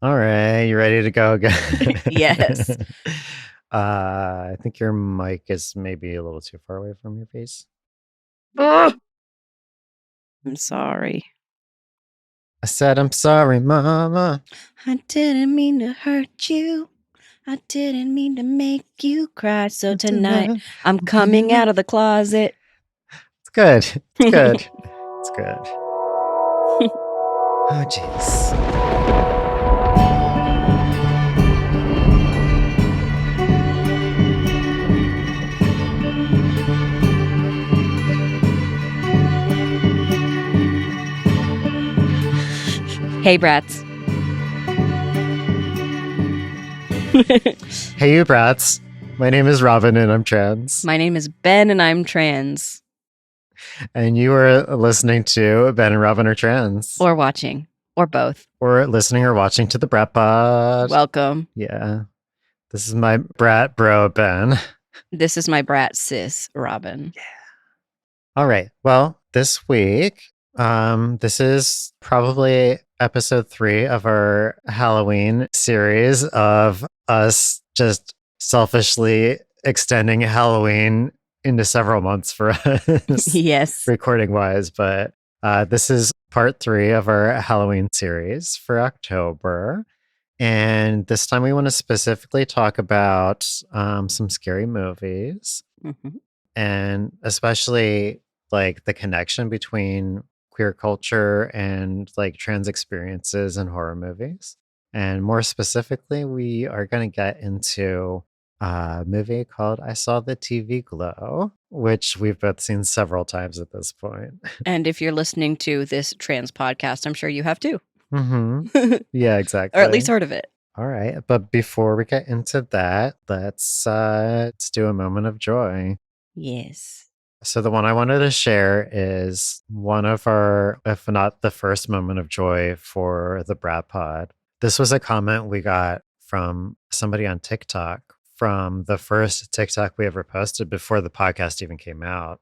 All right, you ready to go again? Yes. I think your mic is maybe a little too far away from your face. Ugh. I'm sorry. I said, I'm sorry, Mama. I didn't mean to hurt you. I didn't mean to make you cry. So tonight I'm coming out of the closet. It's good. It's good. It's good. Oh, jeez. Hey, brats. Hey, you brats. My name is Robin and I'm trans. My name is Ben and I'm trans. And you are listening to Ben and Robin are trans. Or watching. Or both. Or listening or watching to the Brat Pod. Welcome. Yeah. This is my brat bro, Ben. This is my brat sis, Robin. Yeah. All right. Well, this week, this is probably episode 3 of our Halloween series of us just selfishly extending Halloween into several months for us, Yes. recording wise. But this is part 3 of our Halloween series for October. And this time we want to specifically talk about some scary movies. Mm-hmm. And especially like the connection between queer culture and like trans experiences in horror movies. And more specifically, we are going to get into a movie called I Saw the TV Glow, which we've both seen several times at this point. And if you're listening to this trans podcast, I'm sure you have too. Mm-hmm. Yeah, exactly. Or at least heard of it. All right. But before we get into that, let's do a moment of joy. Yes. So the one I wanted to share is one of our, if not the first moment of joy for the Brat Pod. This was a comment we got from somebody on TikTok from the first TikTok we ever posted before the podcast even came out.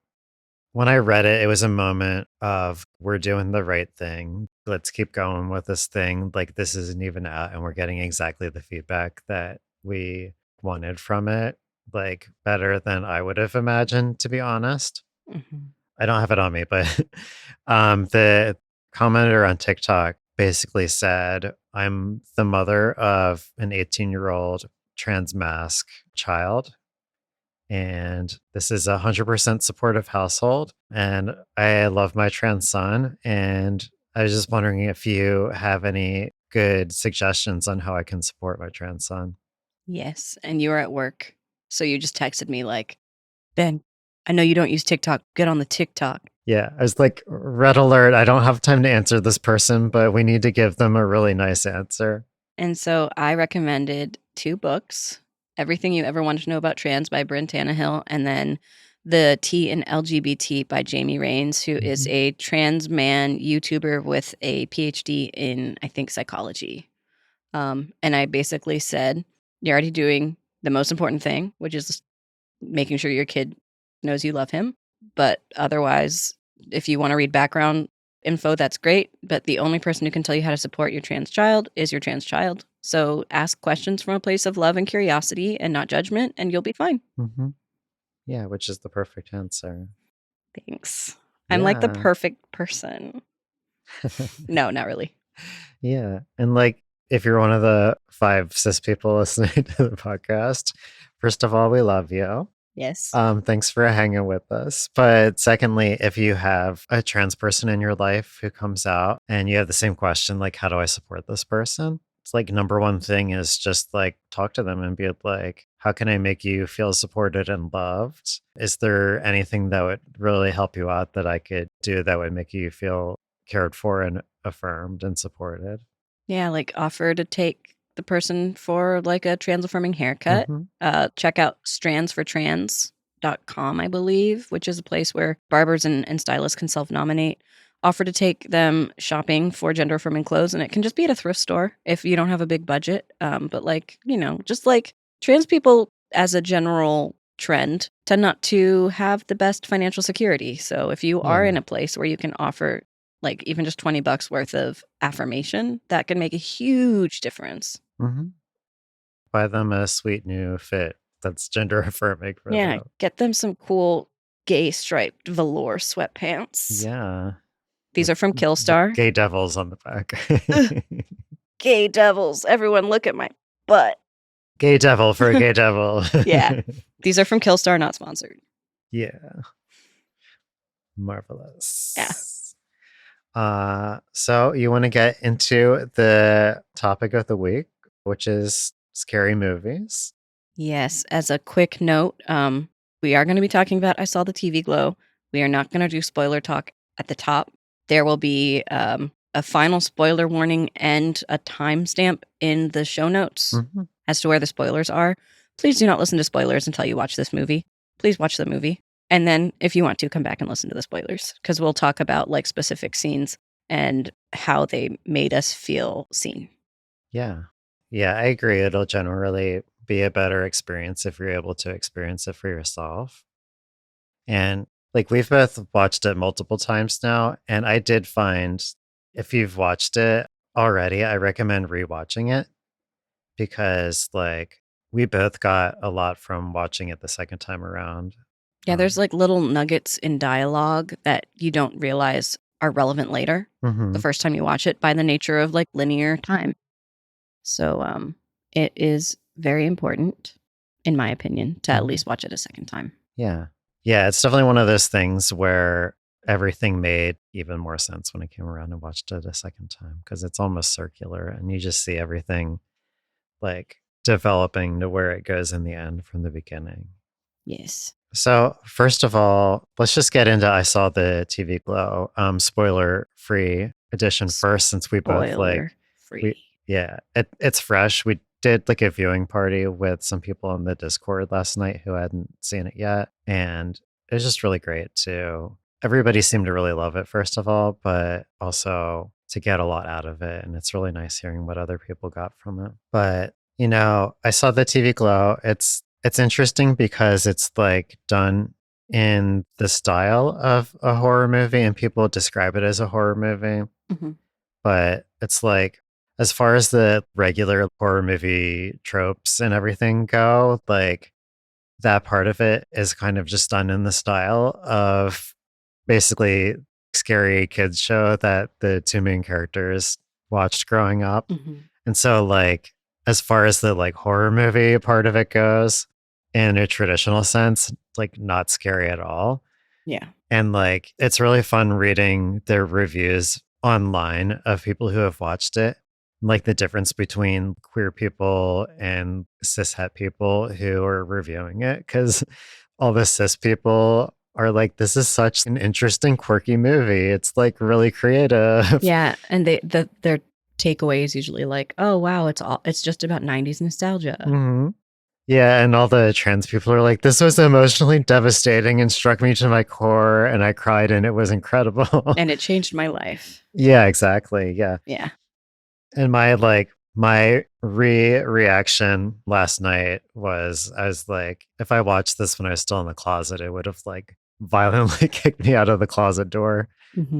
When I read it, it was a moment of we're doing the right thing. Let's keep going with this thing. Like this isn't even out and we're getting exactly the feedback that we wanted from it. Like better than I would have imagined, to be honest. Mm-hmm. I don't have it on me, but the commenter on TikTok basically said, I'm the mother of an 18-year-old trans mask child. And this is a 100% supportive household. And I love my trans son. And I was just wondering if you have any good suggestions on how I can support my trans son. Yes. And you were at work. So you just texted me like, Ben, I know you don't use TikTok. Get on the TikTok. Yeah, I was like, red alert. I don't have time to answer this person, but we need to give them a really nice answer. And so I recommended 2 books, Everything You Ever Wanted to Know About Trans by Bryn Tannehill, and then The T in LGBT by Jamie Rains, who is a trans man YouTuber with a PhD in, I think, psychology. And I basically said, you're already doing the most important thing, which is making sure your kid knows you love him. But otherwise, if you want to read background info, that's great. But the only person who can tell you how to support your trans child is your trans child. So ask questions from a place of love and curiosity and not judgment, and you'll be fine. Mm-hmm. Yeah, which is the perfect answer. Thanks. I'm like the perfect person. No, not really. Yeah. And like, if you're one of the 5 cis people listening to the podcast, first of all, we love you. Yes. Thanks for hanging with us. But secondly, if you have a trans person in your life who comes out and you have the same question, like, how do I support this person? It's like number one thing is just like talk to them and be like, how can I make you feel supported and loved? Is there anything that would really help you out that I could do that would make you feel cared for and affirmed and supported? Yeah, like offer to take the person for like a trans affirming haircut. Check out strandsfortrans.com, I believe, which is a place where barbers and stylists can self-nominate. Offer to take them shopping for gender affirming clothes, and it can just be at a thrift store if you don't have a big budget. But like, just like trans people as a general trend tend not to have the best financial security. So if you are in a place where you can offer like even just $20 worth of affirmation, that can make a huge difference. Mm-hmm. Buy them a sweet new fit that's gender affirming for Yeah, them. get them some cool gay striped velour sweatpants. Yeah. These are from With Killstar. gay devils on the back. Gay devils. Everyone look at my butt. Gay devil for a gay devil. Yeah. These are from Killstar, not sponsored. Yeah. Marvelous. Yeah. So you want to get into the topic of the week, which is scary movies. Yes. As a quick note, we are going to be talking about I Saw the TV Glow. We are not going to do spoiler talk at the top. There will be a final spoiler warning and a timestamp in the show notes as to where the spoilers are. Please do not listen to spoilers until you watch this movie. Please watch the movie. And then if you want to, come back and listen to the spoilers, because we'll talk about like specific scenes and how they made us feel seen. Yeah. Yeah, I agree. It'll generally be a better experience if you're able to experience it for yourself. And like we've both watched it multiple times now, and I did find if you've watched it already, I recommend rewatching it because like we both got a lot from watching it the second time around. Yeah, there's like little nuggets in dialogue that you don't realize are relevant later, the first time you watch it, by the nature of like linear time. So it is very important, in my opinion, to at least watch it a second time. Yeah. Yeah, it's definitely one of those things where everything made even more sense when I came around and watched it a second time because it's almost circular and you just see everything like developing to where it goes in the end from the beginning. Yes. So, first of all, let's just get into I Saw the TV Glow spoiler free edition first since we both like free. it's fresh. We did like a viewing party with some people on the Discord last night who hadn't seen it yet. And it was just really great too. Everybody seemed to really love it, first of all, but also to get a lot out of it. And it's really nice hearing what other people got from it. But, you know, I Saw the TV Glow. It's interesting because it's like done in the style of a horror movie and people describe it as a horror movie. But it's like, as far as the regular horror movie tropes and everything go, like that part of it is kind of just done in the style of basically scary kids show that the two main characters watched growing up. And so like as far as the like horror movie part of it goes, in a traditional sense, like not scary at all. Yeah. And like it's really fun reading the reviews online of people who have watched it, like the difference between queer people and cishet people who are reviewing it, because all the cis people are like, this is such an interesting, quirky movie. It's like really creative. Yeah, and their takeaway is usually like, oh wow, it's just about 90s nostalgia. Yeah, and all the trans people are like, this was emotionally devastating and struck me to my core, and I cried, and it was incredible. And it changed my life. Yeah, exactly. Yeah. Yeah. And my reaction last night was I was like, if I watched this when I was still in the closet, it would have like violently kicked me out of the closet door,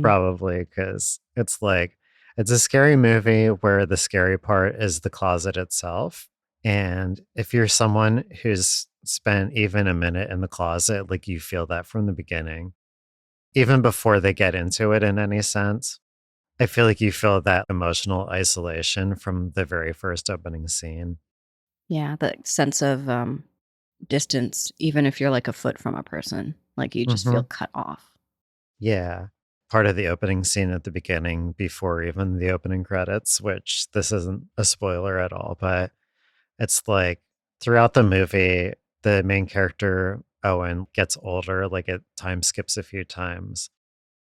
probably, because it's like it's a scary movie where the scary part is the closet itself. And if you're someone who's spent even a minute in the closet, like you feel that from the beginning, even before they get into it in any sense. I feel like you feel that emotional isolation from the very first opening scene. Yeah, the sense of distance, even if you're like a foot from a person, like you just feel cut off. Yeah. Part of the opening scene at the beginning, before even the opening credits, which this isn't a spoiler at all, but it's like throughout the movie, the main character, Owen, gets older, like it time skips a few times.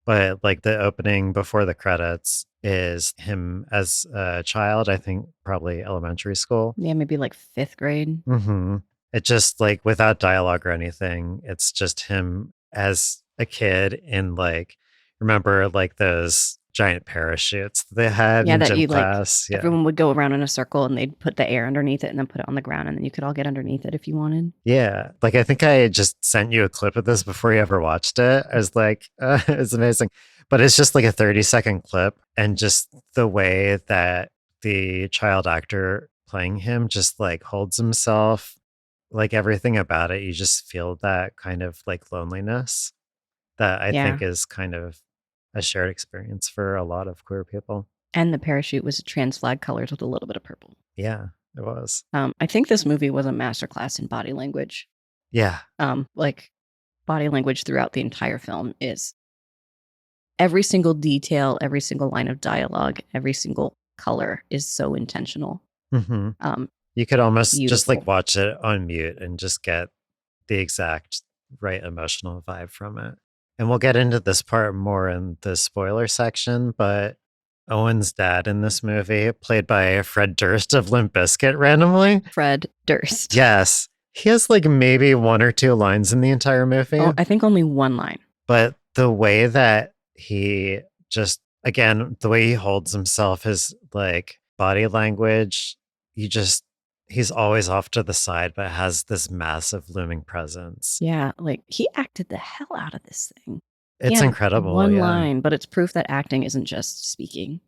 But like the opening before the credits is him as a child, I think probably elementary school. Yeah, maybe like 5th grade. It just like without dialogue or anything, it's just him as a kid in like, remember like those giant parachutes they had Yeah, in that gym you like class. Yeah. everyone would go around in a circle and they'd put the air underneath it and then put it on the ground and then you could all get underneath it if you wanted. Yeah. Like, I think I just sent you a clip of this before you ever watched it. I was like, it's amazing. But it's just like a 30-second clip. And just the way that the child actor playing him just like holds himself, like everything about it, you just feel that kind of like loneliness that I Yeah. think is kind of a shared experience for a lot of queer people. And the parachute was trans flag colors with a little bit of purple. Yeah, it was. I think this movie was a masterclass in body language. Yeah. Like body language throughout the entire film is every single detail, every single line of dialogue, every single color is so intentional. hmm Um, You could almost just like beautiful. watch it on mute and just get the exact right emotional vibe from it. And we'll get into this part more in the spoiler section, but Owen's dad in this movie, played by Fred Durst of Limp Bizkit randomly. Fred Durst. Yes. He has like maybe one or two lines in the entire movie. Oh, I think only one line. But the way that he just, again, the way he holds himself, his like body language, he's always off to the side, but has this massive looming presence. Yeah, like he acted the hell out of this thing. It's Yeah, incredible. one Yeah. line, but it's proof that acting isn't just speaking.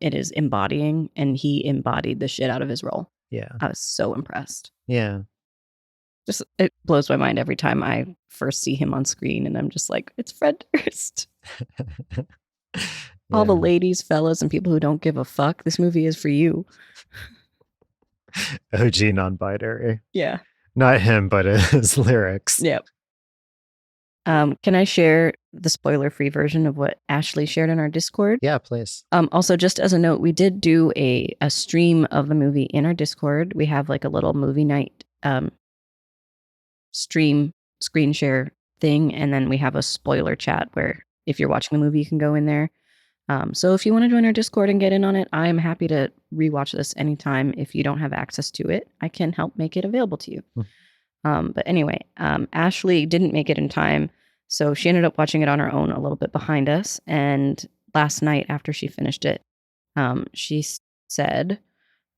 It is embodying, and he embodied the shit out of his role. Yeah. I was so impressed. Yeah. Just it blows my mind every time I first see him on screen, and I'm just like, it's Fred Durst. All the ladies, fellas, and people who don't give a fuck, this movie is for you. OG non-binary. Yeah. Not him, but his lyrics. Yep. Can I share the spoiler-free version of what Ashley shared in our Discord? Yeah, please. Also, just as a note, we did do a stream of the movie in our Discord. We have like a little movie night stream screen share thing, and then we have a spoiler chat where if you're watching the movie, you can go in there. So if you want to join our Discord and get in on it, I'm happy to rewatch this anytime. If you don't have access to it, I can help make it available to you. But anyway, Ashley didn't make it in time, so she ended up watching it on her own a little bit behind us. And last night, after she finished it, she said,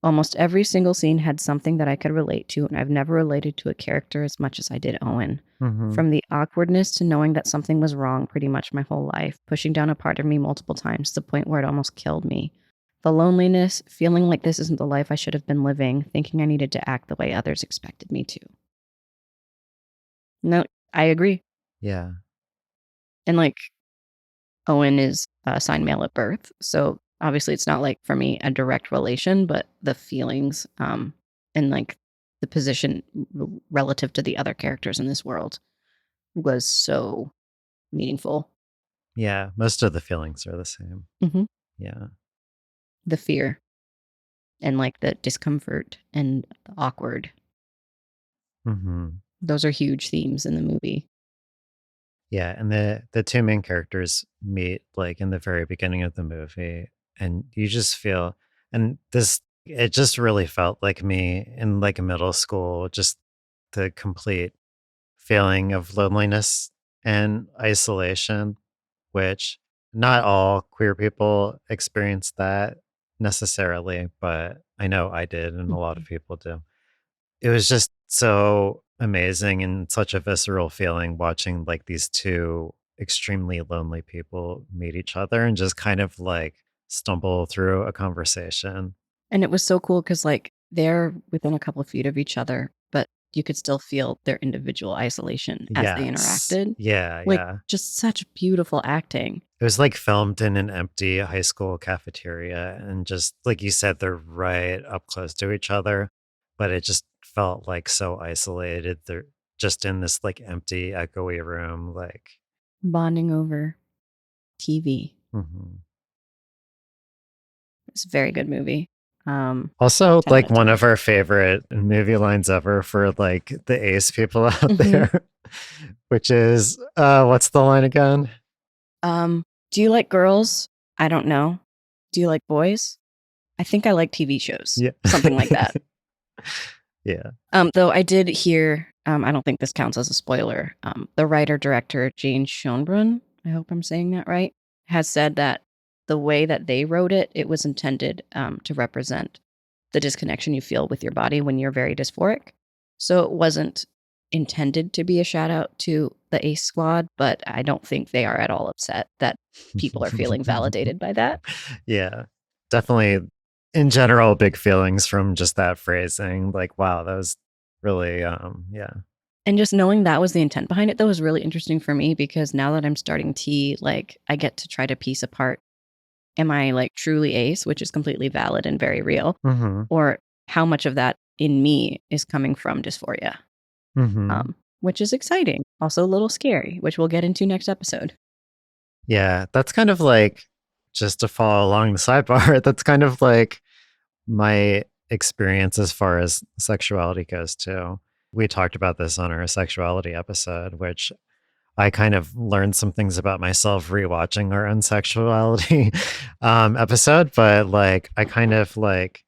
almost every single scene had something that I could relate to, and I've never related to a character as much as I did Owen. From the awkwardness to knowing that something was wrong pretty much my whole life, pushing down a part of me multiple times to the point where it almost killed me. The loneliness, feeling like this isn't the life I should have been living, thinking I needed to act the way others expected me to. No, I agree. Yeah. And like, Owen is assigned male at birth, so obviously it's not like for me a direct relation, but the feelings and like the position relative to the other characters in this world was so meaningful. Yeah. Most of the feelings are the same. Yeah. The fear and like the discomfort and the awkward. Those are huge themes in the movie. Yeah, and the two main characters meet like in the very beginning of the movie, and you just feel, and this, it just really felt like me in like middle school, just the complete feeling of loneliness and isolation, which not all queer people experience that necessarily, but I know I did, and a lot of people do. It was just so amazing and such a visceral feeling watching like these two extremely lonely people meet each other and just kind of like stumble through a conversation. And it was so cool because like they're within a couple of feet of each other, but you could still feel their individual isolation as they Yes. interacted. Yeah, Like yeah. just such beautiful acting. It was like filmed in an empty high school cafeteria, and just like you said, they're right up close to each other, but it just felt like so isolated. They're just in this like empty, echoey room. Like, Bonding over TV. It's a very good movie. Also, 10 like out of one 10. of our favorite movie lines ever for like the ace people out there, which is what's the line again? Do you like girls? I don't know. Do you like boys? I think I like TV shows. Yeah. Something like that. Yeah. Though I did hear, I don't think this counts as a spoiler. The writer director Jane Schoenbrunn, I hope I'm saying that right, has said that the way that they wrote it, it was intended to represent the disconnection you feel with your body when you're very dysphoric. So it wasn't intended to be a shout out to the ACE squad, but I don't think they are at all upset that people are feeling validated by that. Yeah, definitely. In general, big feelings from just that phrasing. Like, wow, that was really, yeah. And just knowing that was the intent behind it, though, was really interesting for me because now that I'm starting T, like I get to try to piece apart, am I like truly ace, which is completely valid and very real, Mm-hmm. or how much of that in me is coming from dysphoria, Mm-hmm. which is exciting, also a little scary, which we'll get into next episode. Yeah, that's kind of like, just to follow along the sidebar, that's kind of like my experience as far as sexuality goes too. We talked about this on our sexuality episode, which I kind of learned some things about myself rewatching our own sexuality episode, but like I kind of like,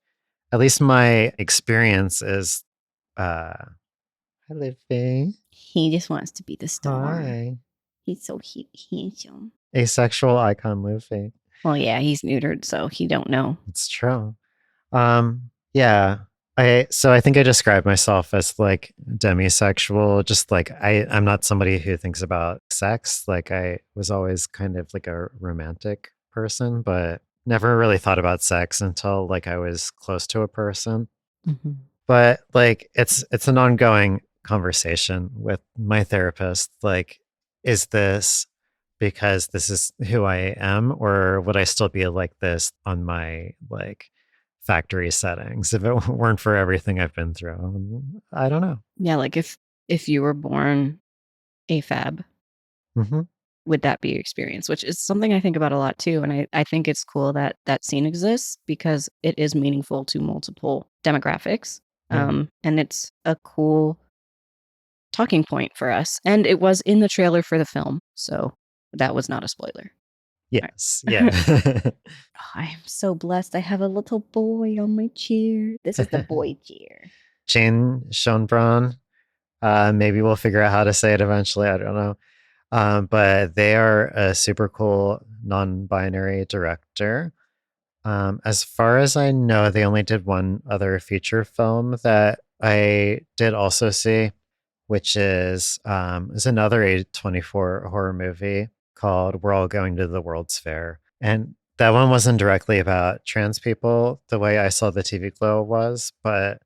at least my experience is uh hi Livy. He just wants to be the star. Hi. He's so handsome. Asexual icon Luffy. Well, yeah, he's neutered, so he don't know. It's true. Yeah. I think I describe myself as like demisexual, just like I'm not somebody who thinks about sex. Like I was always kind of like a romantic person, but never really thought about sex until like I was close to a person. Mm-hmm. But like it's an ongoing conversation with my therapist. Like, is this because this is who I am, or would I still be like this on my like factory settings if it weren't for everything I've been through? I don't know. Yeah, like if you were born AFAB, Hmm. would that be your experience? Which is something I think about a lot too. And I think it's cool that that scene exists because it is meaningful to multiple demographics. Yeah. And it's a cool talking point for us. And it was in the trailer for the film. So that was not a spoiler. Yes. Right. Yeah. I am so blessed. I have a little boy on my chair. This is the boy chair. Jane Schoenbraun. Maybe we'll figure out how to say it eventually. I don't know. But they are a super cool non-binary director. As far as I know, they only did one other feature film that I did also see, which is another A24 horror movie called We're All Going to the World's Fair. And that one wasn't directly about trans people the way I saw the TV Glow was, but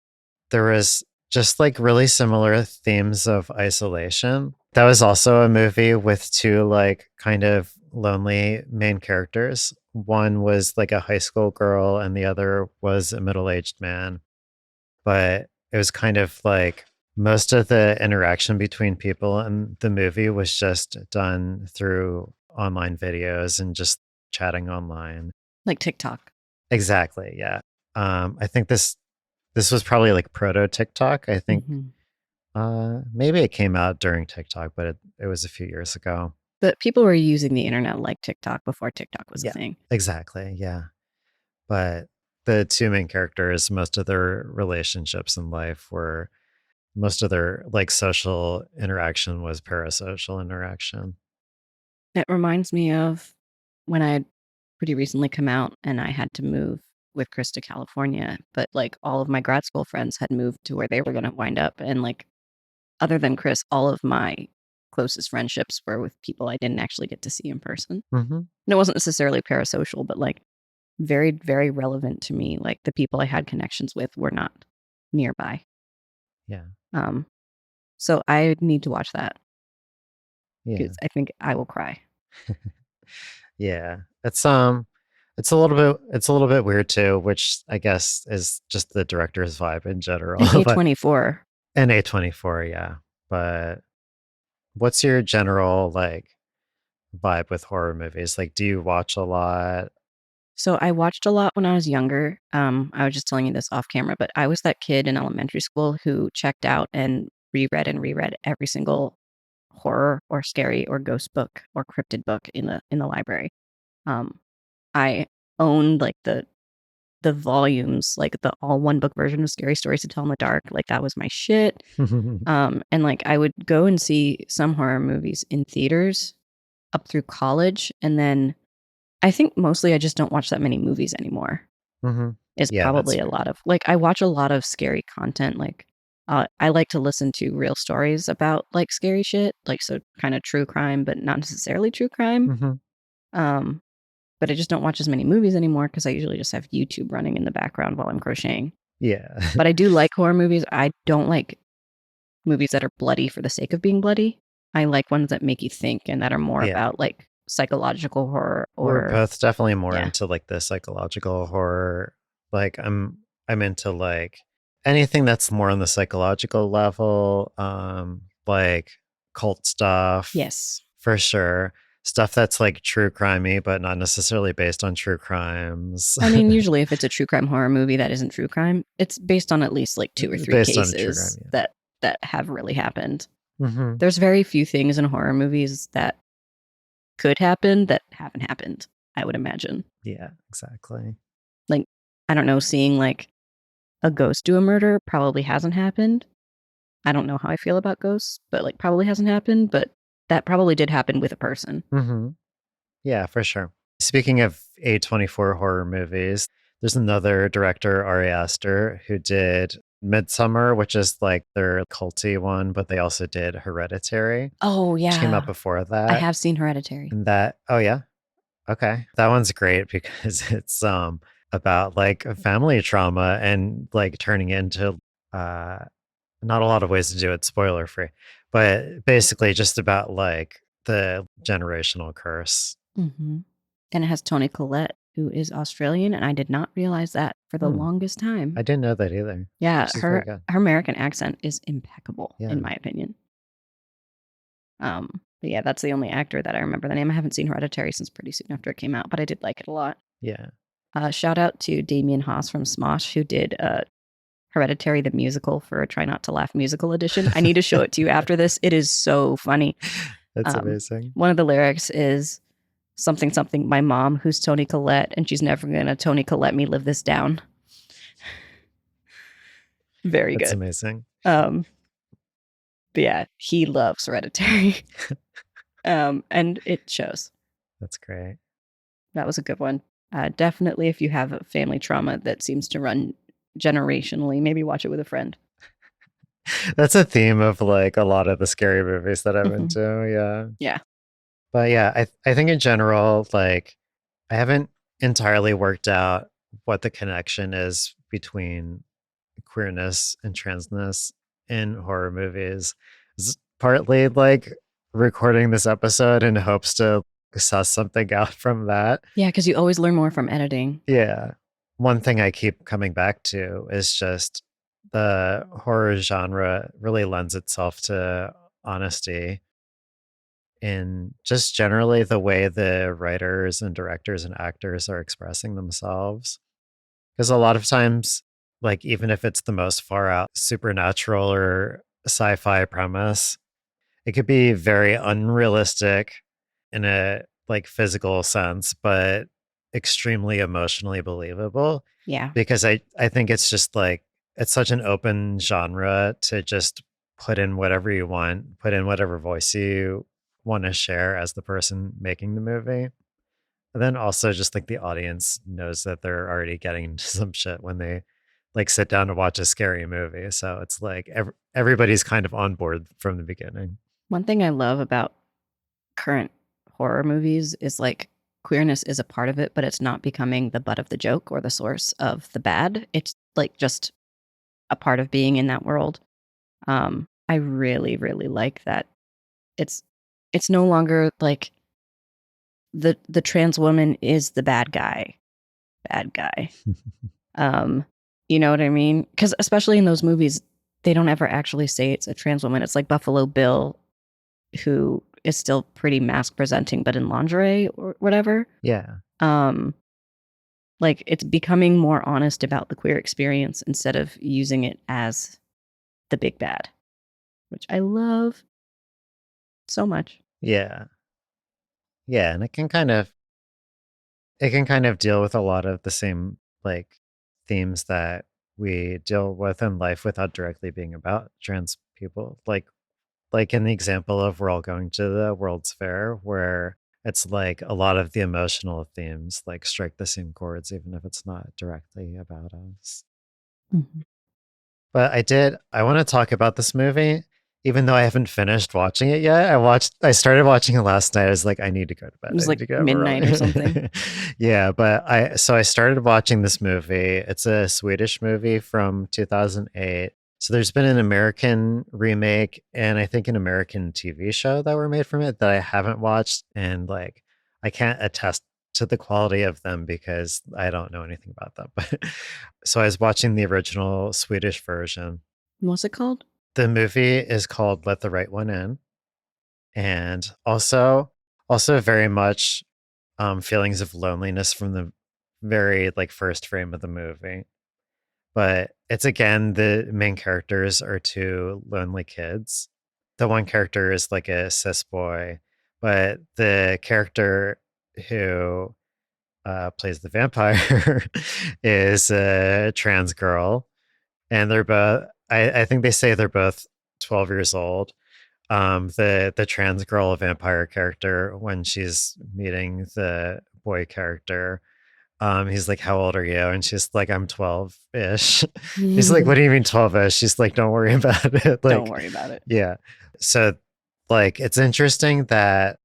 there was just like really similar themes of isolation. That was also a movie with two like kind of lonely main characters. One was like a high school girl and the other was a middle-aged man. But it was kind of like most of the interaction between people in the movie was just done through online videos and just chatting online. Like TikTok. Exactly, yeah. I think this was probably like proto TikTok. I think Mm-hmm. maybe it came out during TikTok, but it was a few years ago. But people were using the internet like TikTok before TikTok was a Yeah, thing. exactly. Yeah. But the two main characters, most of their relationships in life were most of their like social interaction was parasocial interaction. It reminds me of when I had pretty recently come out and I had to move with Chris to California, but like all of my grad school friends had moved to where they were going to wind up. And like, other than Chris, all of my closest friendships were with people I didn't actually get to see in person. Mm-hmm. And it wasn't necessarily parasocial, but like very, very relevant to me. Like the people I had connections with were not nearby. Yeah. So I need to watch that Yeah. because I think I will cry. Yeah. It's a little bit weird too, which I guess is just the director's vibe in general. And But A24. and A24, yeah. But what's your general like vibe with horror movies? Like, do you watch a lot? So I watched a lot when I was younger. I was just telling you this off camera, but I was that kid in elementary school who checked out and reread every single horror or scary or ghost book or cryptid book in the library. Um, I owned like the volumes, like the all one book version of Scary Stories to Tell in the Dark. Like that was my shit. And like I would go and see some horror movies in theaters up through college, and then I think mostly I just don't watch that many movies anymore. Mm-hmm. Is Yeah, that's probably a fair. lot of like I watch a lot of scary content. Like I like to listen to real stories about like scary shit, like so kind of true crime, but not necessarily true crime. Mm-hmm. Um, but I just don't watch as many movies anymore because I usually just have YouTube running in the background while I'm crocheting. Yeah. But I do like horror movies. I don't like movies that are bloody for the sake of being bloody. I like ones that make you think and that are more Yeah. about like psychological horror We're or both definitely more yeah. into like the psychological horror. Like I'm into like anything that's more on the psychological level, like cult stuff Yes. for sure. Stuff that's like true crimey, but not necessarily based on true crimes. I mean, usually if it's a true crime horror movie that isn't true crime, it's based on at least like 2 or 3 Based on a true crime, cases that have really happened. yeah. Mm-hmm. There's very few things in horror movies that could happen that haven't happened, I would imagine. Yeah, exactly. Like, I don't know, seeing like a ghost do a murder probably hasn't happened. I don't know how I feel about ghosts, but like probably hasn't happened, but that probably did happen with a person. Mm-hmm. Yeah, for sure. Speaking of A24 horror movies, there's another director, Ari Aster, who did Midsummer, which is like their culty one, but they also did Hereditary, Oh, which came out yeah. before I that. have seen Hereditary. And that, oh yeah, okay. That one's great because it's about like a family trauma and like turning it into uh not a lot of ways to do it, spoiler free, but basically just about like the generational curse. Mm-hmm. And it has Toni Collette, who is Australian, and I did not realize that for the Hmm. longest time. I didn't know that either. Yeah, She's very her good. her American accent is impeccable, Yeah. in my opinion. But yeah, that's the only actor that I remember the name. I haven't seen Hereditary since pretty soon after it came out, but I did like it a lot. Yeah. Shout out to Damien Haas from Smosh, who did Hereditary the musical for a Try Not to Laugh musical edition. I need to show it to you after this. It is so funny. That's amazing. One of the lyrics is something something my mom, who's Toni Collette, and she's never gonna Toni Collette me live this down. Very That's good. amazing. But yeah, he loves Hereditary. And it shows. That's great. That was a good one. Definitely, if you have a family trauma that seems to run generationally, maybe watch it with a friend. That's a theme of like a lot of the scary movies that I'm Mhm. into. Yeah. Yeah. But yeah, I think in general, like I haven't entirely worked out what the connection is between queerness and transness in horror movies. It's partly like recording this episode in hopes to suss something out from that. Yeah, because you always learn more from editing. Yeah. One thing I keep coming back to is just the horror genre really lends itself to honesty in just generally the way the writers and directors and actors are expressing themselves. Because a lot of times, like, even if it's the most far out supernatural or sci fi premise, it could be very unrealistic in a like physical sense, but extremely emotionally believable. Yeah. Because I think it's just like it's such an open genre to just put in whatever you want, put in whatever voice you want to share as the person making the movie. And then also just like the audience knows that they're already getting into some shit when they like sit down to watch a scary movie. So it's like everybody's kind of on board from the beginning. One thing I love about current horror movies is like queerness is a part of it, but it's not becoming the butt of the joke or the source of the bad. It's like just a part of being in that world. I really, really like that. It's it's no longer like the trans woman is the bad guy. Bad guy. You know what I mean? Because especially in those movies, they don't ever actually say it's a trans woman. It's like Buffalo Bill, who is still pretty mask presenting, but in lingerie or whatever. Yeah. Like it's becoming more honest about the queer experience instead of using it as the big bad, which I love so much. Yeah. Yeah. And it can kind of deal with a lot of the same like themes that we deal with in life without directly being about trans people. Like in the example of we're all going to the World's Fair where It's like a lot of the emotional themes like strike the same chords, even if it's not directly about us. Mhm. But I want to talk about this movie, even though I haven't finished watching it yet. I started watching it last night. I was like, I need to go to bed. It I was need like to get up midnight or something. early. Yeah, but I started watching this movie. It's a Swedish movie from 2008. So there's been an American remake and I think an American TV show that were made from it that I haven't watched. And like, I can't attest to the quality of them because I don't know anything about them. But so I was watching the original Swedish version. What's it called? The movie is called Let the Right One In, and also very much feelings of loneliness from the very like first frame of the movie. But it's again the main characters are two lonely kids. The one character is like a cis boy, but the character who plays the vampire is a trans girl, and they're both. I think they say they're both 12 years old. The trans girl vampire character, when she's meeting the boy character, he's like, "How old are you?" And she's like, "I'm 12-ish." He's like, "What do you mean 12-ish?" She's like, "Don't worry about it." Don't Like, worry about it. yeah. So, like, it's interesting that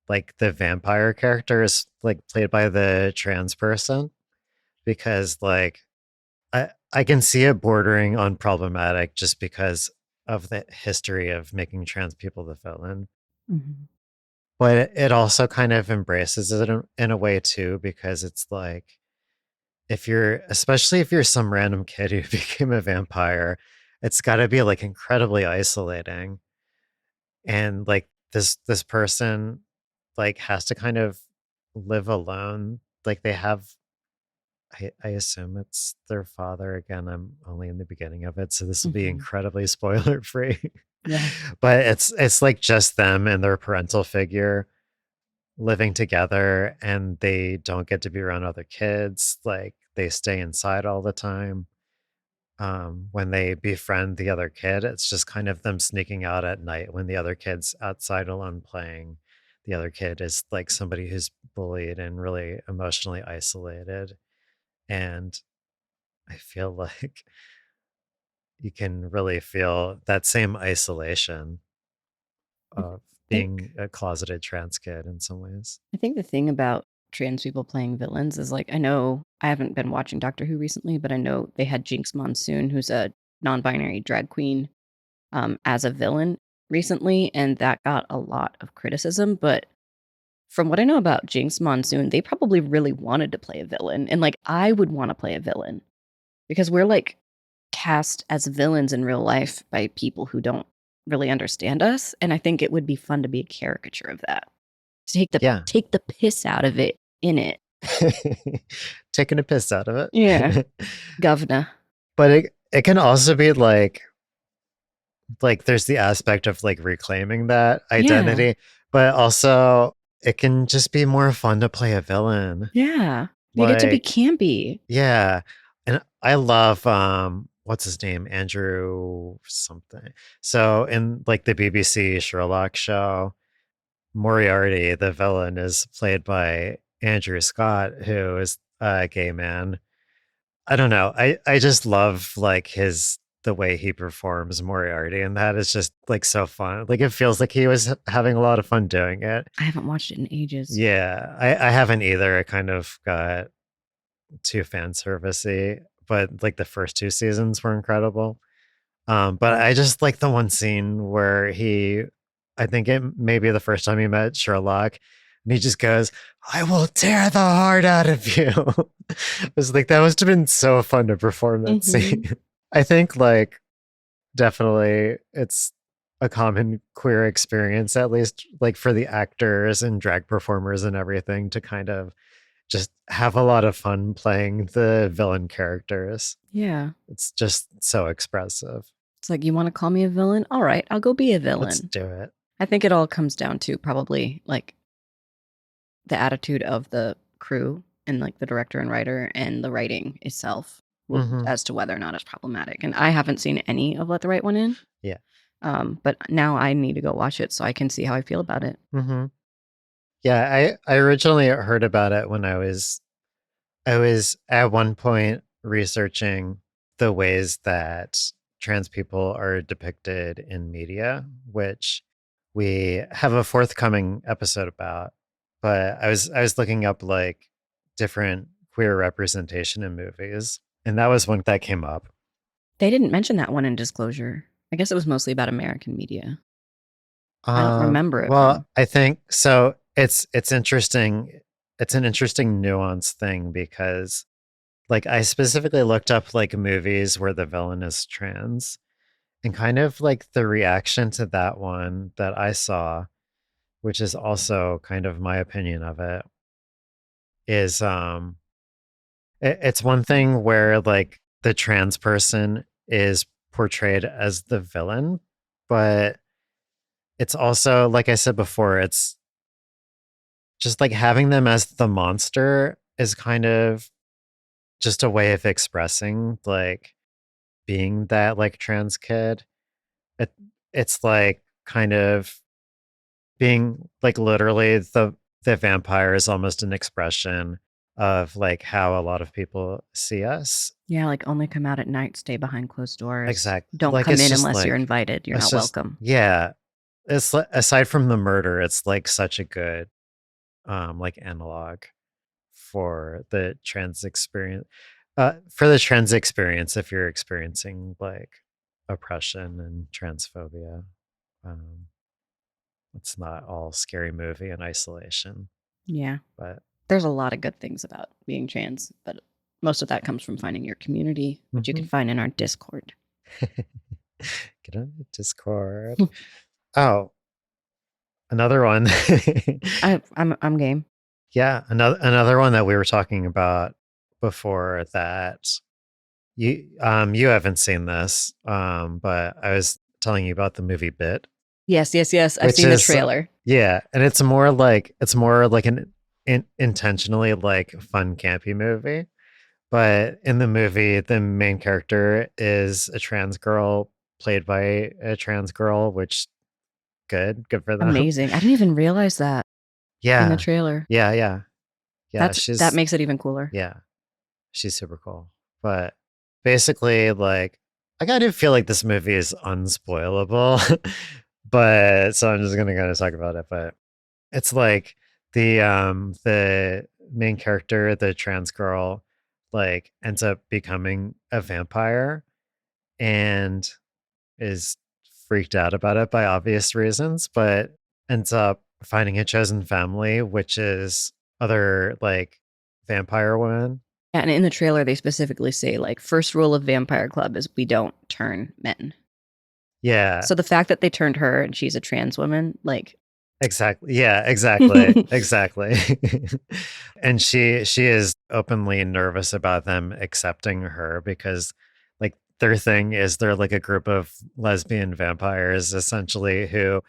like the vampire character is like played by the trans person because like I can see it bordering on problematic just because of the history of making trans people the villain. Mhm. But it also kind of embraces it in a way too, because it's like especially if you're some random kid who became a vampire, it's got to be like incredibly isolating. And like this person like has to kind of live alone. Like they have I assume it's their father. Again, I'm only in the beginning of it, so this will be Mhm. incredibly spoiler free. Yeah. But it's like just them and their parental figure living together, and they don't get to be around other kids. Like they stay inside all the time. When they befriend the other kid, it's just kind of them sneaking out at night when the other kid's outside alone playing. The other kid is like somebody who's bullied and really emotionally isolated. And I feel like you can really feel that same isolation I of think being a closeted trans kid in some ways. I think the thing about trans people playing villains is like I know I haven't been watching Doctor Who recently, but I know they had Jinx Monsoon, who's a non-binary drag queen, as a villain recently, and that got a lot of criticism. But from what I know about Jinx Monsoon, they probably really wanted to play a villain, and like I would want to play a villain because we're like cast as villains in real life by people who don't really understand us, and I think it would be fun to be a caricature of that. Yeah. Take the piss out of it in it. Taking a piss out of Yeah, it. governor. But it can also be like there's the aspect of like reclaiming that Yeah, identity, but also it can just be more fun to play a villain. yeah. You get to be Like, campy. yeah. And I love what's his name? Andrew something. So in like the BBC Sherlock show, Moriarty, the villain, is played by Andrew Scott, who is a gay man. I don't know. I just love like the way he performs Moriarty, and that is just like so fun. Like it feels like he was having a lot of fun doing it. I haven't watched it in ages. Yeah, I haven't either. It kind of got too fan servicey, but like the first two seasons were incredible. But I just like the one scene where I think it may be the first time he met Sherlock, and he just goes, "I will tear the heart out of you." I was like, that must have been so fun to perform that scene. Mhm. I think like definitely it's a common queer experience, at least like for the actors and drag performers and everything, to kind of just have a lot of fun playing the villain characters. Yeah. It's just so expressive. It's like, "You wanna call me a villain? Alright, I'll go be a Let's villain." do it. I think it all comes down to probably, like, the attitude of the crew and, like, the director and writer and the writing itself w Hmm. as to whether or not it's problematic, and I haven't seen any of Let the Right One In, Yeah. but now I need to go watch it so I can see how I feel about it. Hmm. Yeah, I originally heard about it when I was at one point researching the ways that trans people are depicted in media, which we have a forthcoming episode about. But I was looking up like different queer representation in movies, and that was one that came up. They didn't mention that one in Disclosure. I guess it was mostly about American media. I don't remember it Well, from. I think so. It's interesting. It's an interesting nuance thing because like I specifically looked up like movies where the villain is trans, and kind of like the reaction to that one that I saw, which is also kind of my opinion of it, is it's one thing where like the trans person is portrayed as the villain, but it's also like I said before, it's just like having them as the monster is kind of just a way of expressing like being that like trans kid. It it's like kind of being like literally the vampire is almost an expression of like how a lot of people see us. Yeah, like only come out at night, stay behind closed doors. Exact Don't like come in unless you're invited. You're it's not just welcome. yeah. It's aside from the murder, it's like such a good like analog for the trans experience. For the trans experience, if you're experiencing like oppression and transphobia, um, it's not all scary movie in isolation. Yeah. But There's a lot of good things about being trans, but most of that comes from finding your community, which you can mhm. find in our Discord. Get on the Discord. Oh, another one. I'm game. Yeah, another one that we were talking about before that you haven't seen this, but I was telling you about the movie Bit, Yes, yes, yes. I've which seen the is trailer. yeah, and it's more like an intentionally like fun campy movie. But in the movie, the main character is a trans girl played by a trans girl, which good for them. Amazing. I didn't even realize that in the Yeah, trailer. yeah, yeah. That makes it even cooler. Yeah, she's super cool. But basically, like, I kind of feel like this movie is unspoilable, but so I'm just gonna kind of talk about it. But it's like the main character, the trans girl, like ends up becoming a vampire and is freaked out about it by obvious reasons, but ends up finding a chosen family, which is other like vampire women. Yeah, and in the trailer they specifically say like first rule of Vampire Club is we don't turn men. Yeah, So the fact that they turned her and she's a trans woman, like exactly. Yeah, exactly. Exactly. And she is openly nervous about them accepting her because like their thing is they're like a group of lesbian vampires essentially who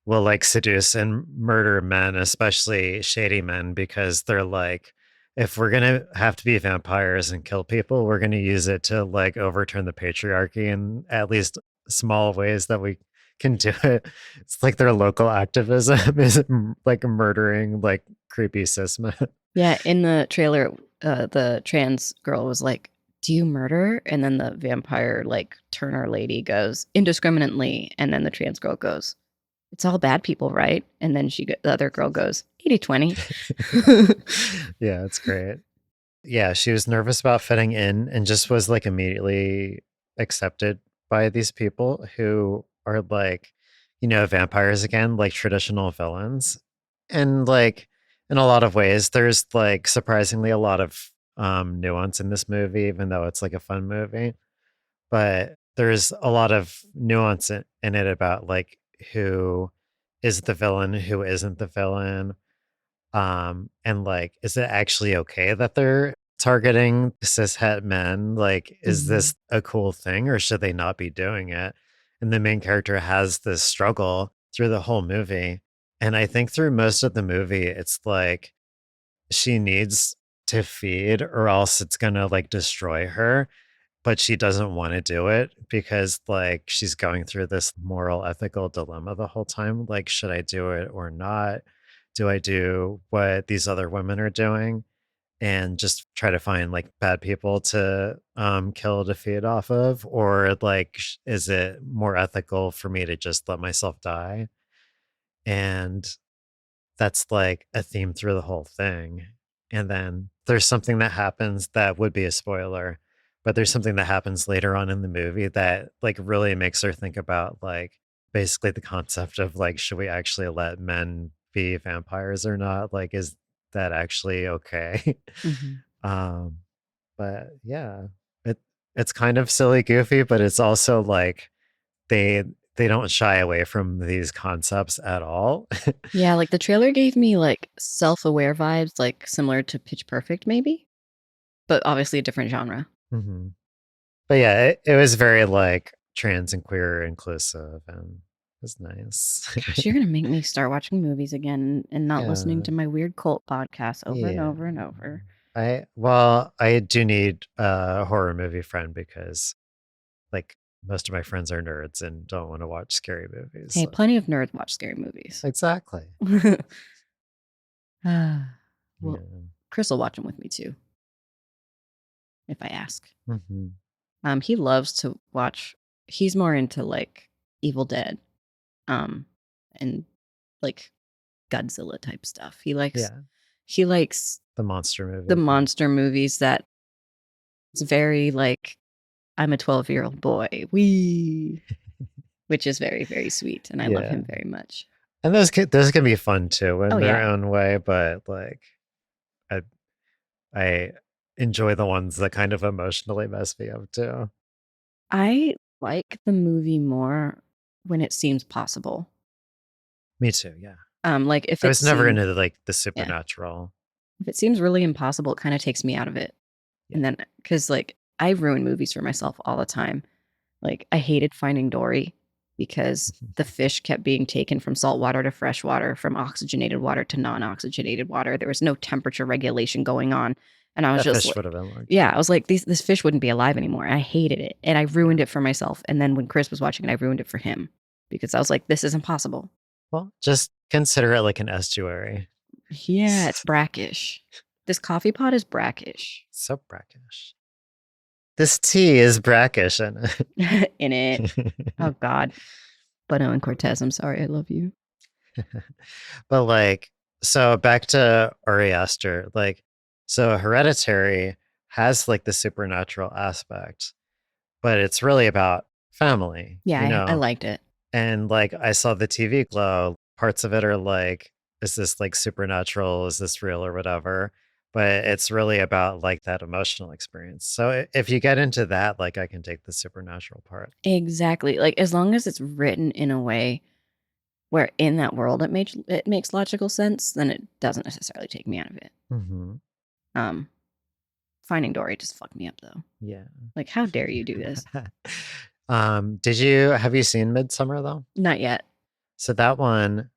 will like seduce and murder men, especially shady men, because they're like if we're going to have to be vampires and kill people, we're going to use it to like overturn the patriarchy in at least small ways that we can do it. It's like their local activism is like murdering like creepy cis men. yeah, in the trailer the trans girl was like, "Do you murder?" And then the vampire like Turner lady goes, "Indiscriminately." And then the trans girl goes, "It's all bad people, right?" And then the other girl goes, 80/20. Yeah, it's great. Yeah, she was nervous about fitting in and just was like immediately accepted by these people who are like, you know, vampires again, like traditional villains. And like in a lot of ways, there's like surprisingly a lot of nuance in this movie, even though it's like a fun movie. But there's a lot of nuance in it about like who is the villain, who isn't the villain, and like, is it actually okay that they're targeting cishet men? Like, is Mhm. this a cool thing or should they not be doing it? And the main character has this struggle through the whole movie. And I think through most of the movie, it's like she needs to feed or else it's gonna like destroy her, but she doesn't want to do it because like she's going through this moral ethical dilemma the whole time. Like, should I do it or not? do I do what these other women are doing and just try to find like bad people to kill to feed off of, or like is it more ethical for me to just let myself die? And that's like a theme through the whole thing. And then there's something that happens that would be a spoiler, but there's something that happens later on in the movie that like really makes her think about like basically the concept of like, should we actually let men be vampires or not? Like, is that actually okay? Mm-hmm. um, but yeah, it it's kind of silly, goofy, but it's also like they they don't shy away from these concepts at all. Yeah, like the trailer gave me like self-aware vibes, like similar to Pitch Perfect, maybe, but obviously a different genre. hmm But yeah, it was very like trans and queer inclusive and it was nice. Gosh, you're gonna make me start watching movies again and not listening Yeah. to my weird cult podcast over and Yeah. over and over. I do need a horror movie friend because like most of my friends are nerds and don't want to watch scary movies. Hey, So. plenty of nerds watch scary movies. Exactly. Well, Yeah. Chris will watch them with me too, if I ask. hmm He loves to watch. He's more into like Evil Dead, um, and like Godzilla type stuff. Yeah. He likes The monster the movies. monster movies that it's very like I'm a 12-year-old boy. Wee, which is very, very sweet, and I love Yeah. him very much. And those can be fun too Oh in their yeah. own way, but like I I enjoy the ones that kind of emotionally mess me up too. I like the movie more when it seems possible. Me too, yeah. Like if I it was never seems into like the yeah, supernatural. if it seems really impossible, it kind of takes me out of it. Yeah. And then because like I ruin movies for myself all the time. Like I hated Finding Dory because the fish kept being taken from salt water to fresh water, from oxygenated water to non-oxygenated water. There was no temperature regulation going on. And I was That just fish like, would have been like yeah, I was like, this fish wouldn't be alive anymore. And I hated it. And I ruined it for myself. And then when Chris was watching it, I ruined it for him because I was like, this is impossible. well, just consider it like an estuary. Yeah, it's brackish. This coffee pot is brackish. So brackish. This tea is brackish and In it. Oh God. Bono and Cortez, I'm sorry. I love you. but like so back to Ari Aster, like so Hereditary has like the supernatural aspect, but it's really about family, you Yeah, I know. liked it. And like I saw the TV Glow, parts of it are like, is this like supernatural? Is this real or whatever? But it's really about like that emotional experience. So if you get into that, like I can take the supernatural part. Exactly. Like as long as it's written in a way where in that world it makes logical sense, then it doesn't necessarily take me out of it. hmm Um, Finding Dory just fucked me up though. Yeah. Like, how dare you do this? Have you seen Midsummer though? Not yet. So that one,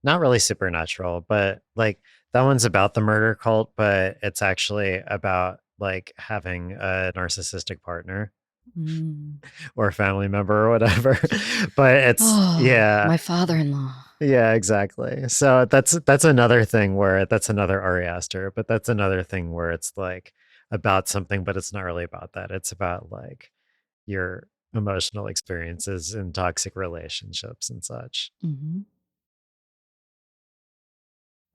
not really supernatural, but like that one's about the murder cult, but it's actually about like having a narcissistic partner Mm. or a family member or whatever. But it's Oh, yeah, my father-in-law. yeah, exactly. So that's another thing where that's another Ari Aster, but that's another thing where it's like about something, but it's not really about that. It's about like your emotional experiences in toxic relationships and such. Mm-hmm.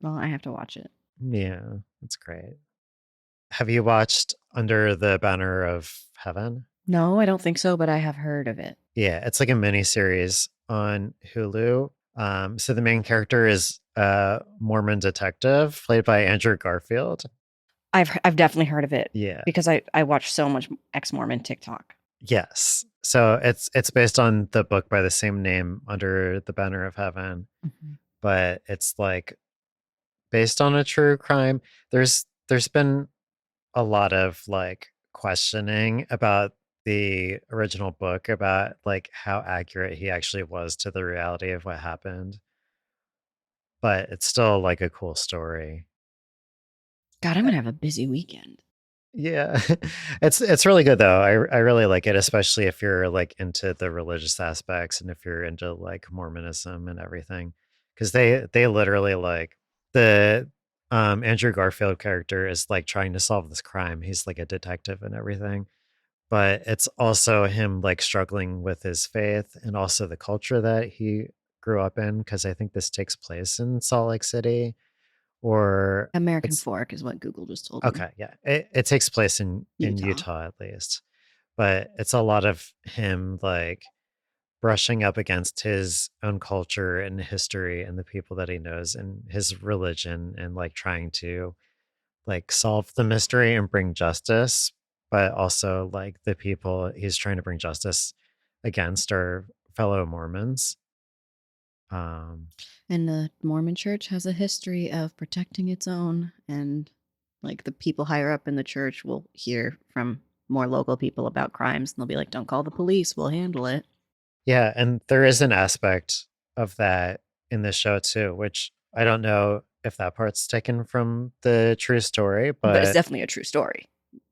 Well, I have to watch it. Yeah, that's great. Have you watched Under the Banner of Heaven? No, I don't think so, but I have heard of it. Yeah, it's like a mini series on Hulu. So the main character is a Mormon detective played by Andrew Garfield. I've definitely heard of it Yeah. because I watch so much ex-Mormon TikTok. Yes. So it's based on the book by the same name, Under the Banner of Heaven, Mm-hmm. but it's like based on a true crime. There's been a lot of like questioning about the original book about like how accurate he actually was to the reality of what happened. But it's still like a cool story. God, I'm gonna have a busy weekend. Yeah. It's really good though. I really like it, especially if you're like into the religious aspects and if you're into like Mormonism and everything. because they literally like the Andrew Garfield character is like trying to solve this crime. He's like a detective and everything, but it's also him like struggling with his faith and also the culture that he grew up in, because I think this takes place in Salt Lake City, or American it's Fork is what Google just told me. okay, yeah. It takes place in Utah. Utah at least. But it's a lot of him like brushing up against his own culture and history and the people that he knows and his religion, and like trying to like solve the mystery and bring justice, but also like the people he's trying to bring justice against are fellow Mormons. Um, And the Mormon church has a history of protecting its own, and like the people higher up in the church will hear from more local people about crimes and they'll be like, don't call the police, we'll handle it. yeah, and there is an aspect of that in the show too, which I don't know if that part's taken from the true story, But it's but definitely a true story,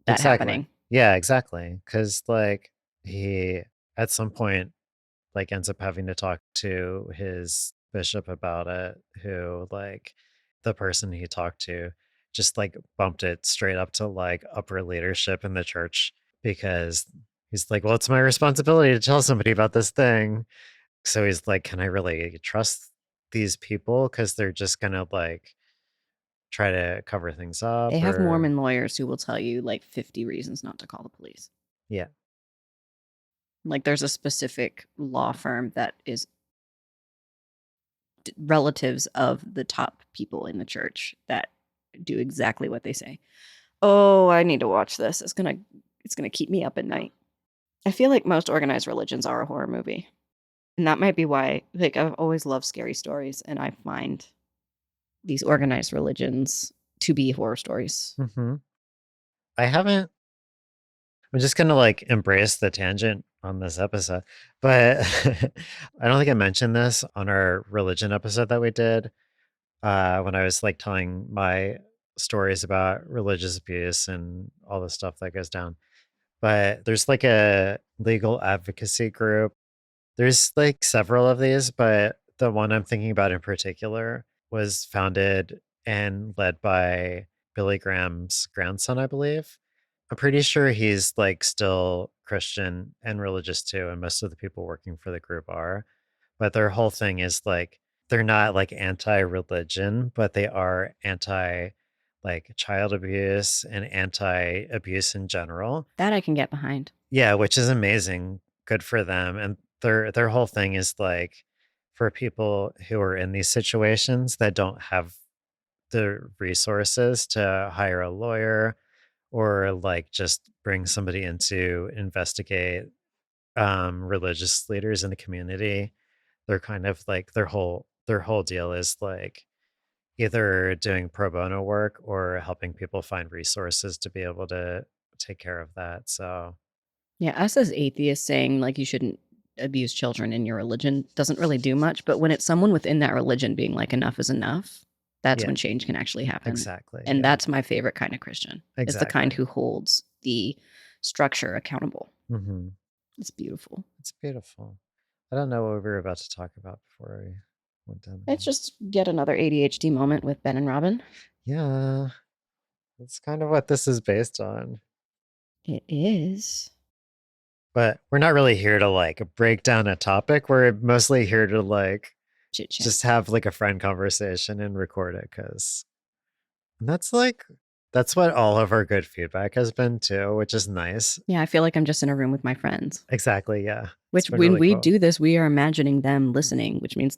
that exactly. happening. Yeah, exactly. Because like he at some point like ends up having to talk to his bishop about it, who like the person he talked to just like bumped it straight up to like upper leadership in the church, because he's like, well, it's my responsibility to tell somebody about this thing. So he's like, can I really trust these people? Because they're just gonna like try to cover things They up, have or Mormon lawyers who will tell you like 50 reasons not to call the police. yeah. Like there's a specific law firm that is relatives of the top people in the church that do exactly what they say. Oh, I need to watch this. It's gonna keep me up at night. I feel like most organized religions are a horror movie. And that might be why, like, I've always loved scary stories, and I find these organized religions to be horror stories. Hmm. I haven't I'm just gonna like embrace the tangent on this episode, but I don't think I mentioned this on our religion episode that we did, when I was like telling my stories about religious abuse and all the stuff that goes down. But there's like a legal advocacy group. There's like several of these, but the one I'm thinking about in particular was founded and led by Billy Graham's grandson, I believe. I'm pretty sure he's like still Christian and religious too, and most of the people working for the group are. But their whole thing is like they're not like anti-religion, but they are anti like child abuse and anti-abuse in general. That I can get behind. Yeah, which is amazing. Good for them. And their whole thing is like for people who are in these situations that don't have the resources to hire a lawyer, or like just bring somebody in to investigate religious leaders in the community. They're kind of like their whole deal is like either doing pro bono work or helping people find resources to be able to take care of that. So Yeah, us as atheists saying like you shouldn't abuse children in your religion doesn't really do much, but when it's someone within that religion being like enough is enough, that's yeah, when change can actually happen. exactly. And Yeah, that's my favorite kind of Christian. Is the kind exactly. who holds the structure accountable. Hmm. It's beautiful. It's beautiful. I don't know what we were about to talk about before we went down It's there. just yet another ADHD moment with Ben and Robin. Yeah, that's kind of what this is based on. It is. But we're not really here to like break down a topic. We're mostly here to like Chit chat. just have like a friend conversation and record it, because that's like that's what all of our good feedback has been too, which is nice. Yeah, I feel like I'm just in a room with my friends. Exactly. Yeah. It's Which been when really we cool. do this, we are imagining them listening, which means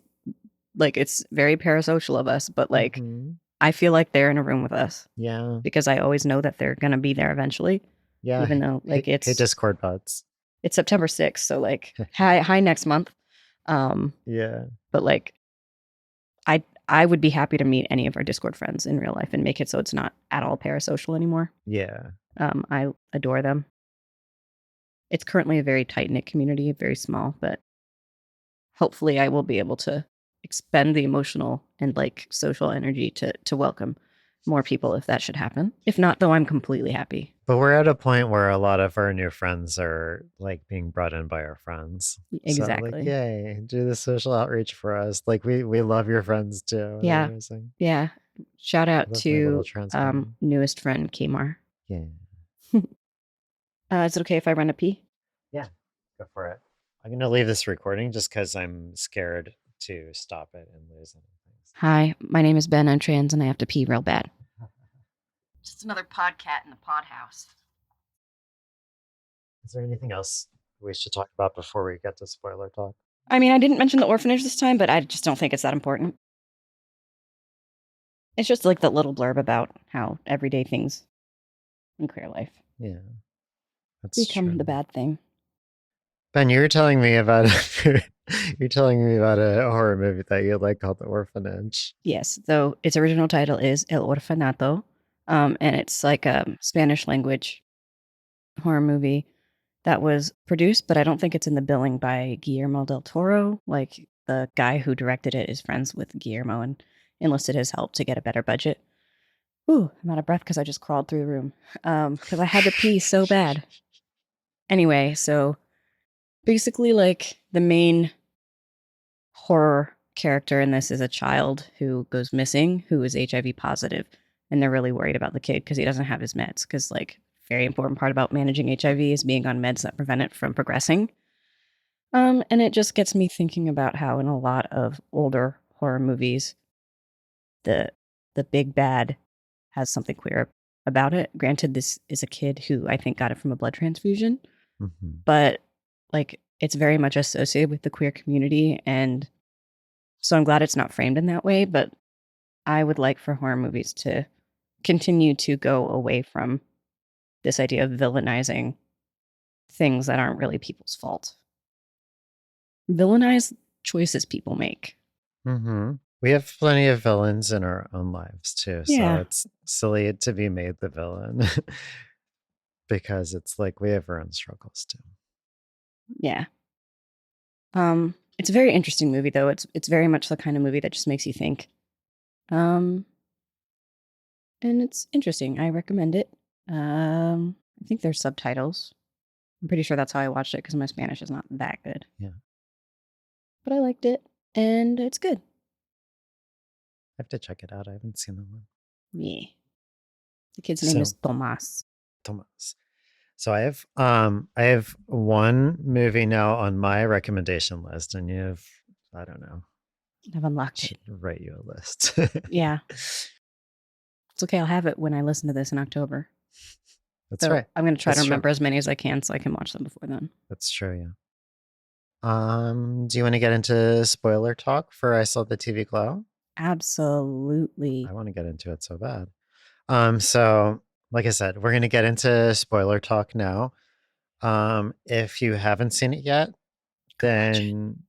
like it's very parasocial of us, but like Hmm. I feel like they're in a room with us Yeah. because I always know that they're gonna be there eventually, Yeah. even though like Hey, Discord buds. it's September 6th, so like hi next month. Um, Yeah. but like I would be happy to meet any of our Discord friends in real life and make it so it's not at all parasocial anymore. Yeah. I adore them. It's currently a very tight knit community, very small, but hopefully I will be able to expend the emotional and like social energy to welcome more people if that should happen. If not, though, I'm completely happy. But we're at a point where a lot of our new friends are like being brought in by our friends. So like, Exactly. yay, do the social outreach for us. Like we love your friends too. They're Yeah. amazing. Yeah. Shout I out love my little to trans family. newest friend Kmar. Yeah. Is it okay if I run a pee? Yeah. Go for it. I'm gonna leave this recording just because I'm scared to stop it and lose anything. Hi, my name is Ben. I'm trans and I have to pee real bad. Just another podcat in the pod house. Is there anything else we should talk about before we get to spoiler talk? I mean, I didn't mention the orphanage this time, but I just don't think it's that important. It's just like that little blurb about how everyday things in queer life Yeah. That's become true. the bad thing. Ben, you were telling me about you're telling me about a horror movie that you like called The Orphanage. Yes, though its original title is El Orfanato, and it's like a Spanish language horror movie that was produced, but I don't think it's in the billing by Guillermo del Toro. Like the guy who directed it is friends with Guillermo and enlisted his help to get a better budget. Ooh, I'm out of breath because I just crawled through the room because I had to pee so bad. Anyway, so basically, like the main horror character in this is a child who goes missing who is HIV positive, and they're really worried about the kid because he doesn't have his meds. Because like very important part about managing HIV is being on meds that prevent it from progressing. And it just gets me thinking about how in a lot of older horror movies, the big bad has something queer about it. Granted, this is a kid who I think got it from a blood transfusion, but like it's very much associated with the queer community, and so I'm glad it's not framed in that way. But I would like for horror movies to continue to go away from this idea of villainizing things that aren't really people's fault. Villainize choices people make. Mm-hmm. We have plenty of villains in our own lives too, so Yeah. it's silly to be made the villain because it's like we have our own struggles too. Yeah. It's a very interesting movie though. It's very much the kind of movie that just makes you think. And it's interesting. I recommend it. I think there's subtitles. I'm pretty sure that's how I watched it because my Spanish is not that good. Yeah. But I liked it and it's good. I have to check it out. I haven't seen that one. Yeah. The kid's name is Tomas. Thomas. So I have one movie now on my recommendation list, and you have, I don't know, I've unlocked it. write you a list. Yeah. It's okay. I'll have it when I listen to this in October. That's So right. I'm going to try That's to true. remember as many as I can so I can watch them before then. That's true, yeah. Do you want to get into spoiler talk for I Saw the TV Glow? Absolutely. I want to get into it so bad. So like I said, we're gonna get into spoiler talk now. If you haven't seen it yet, then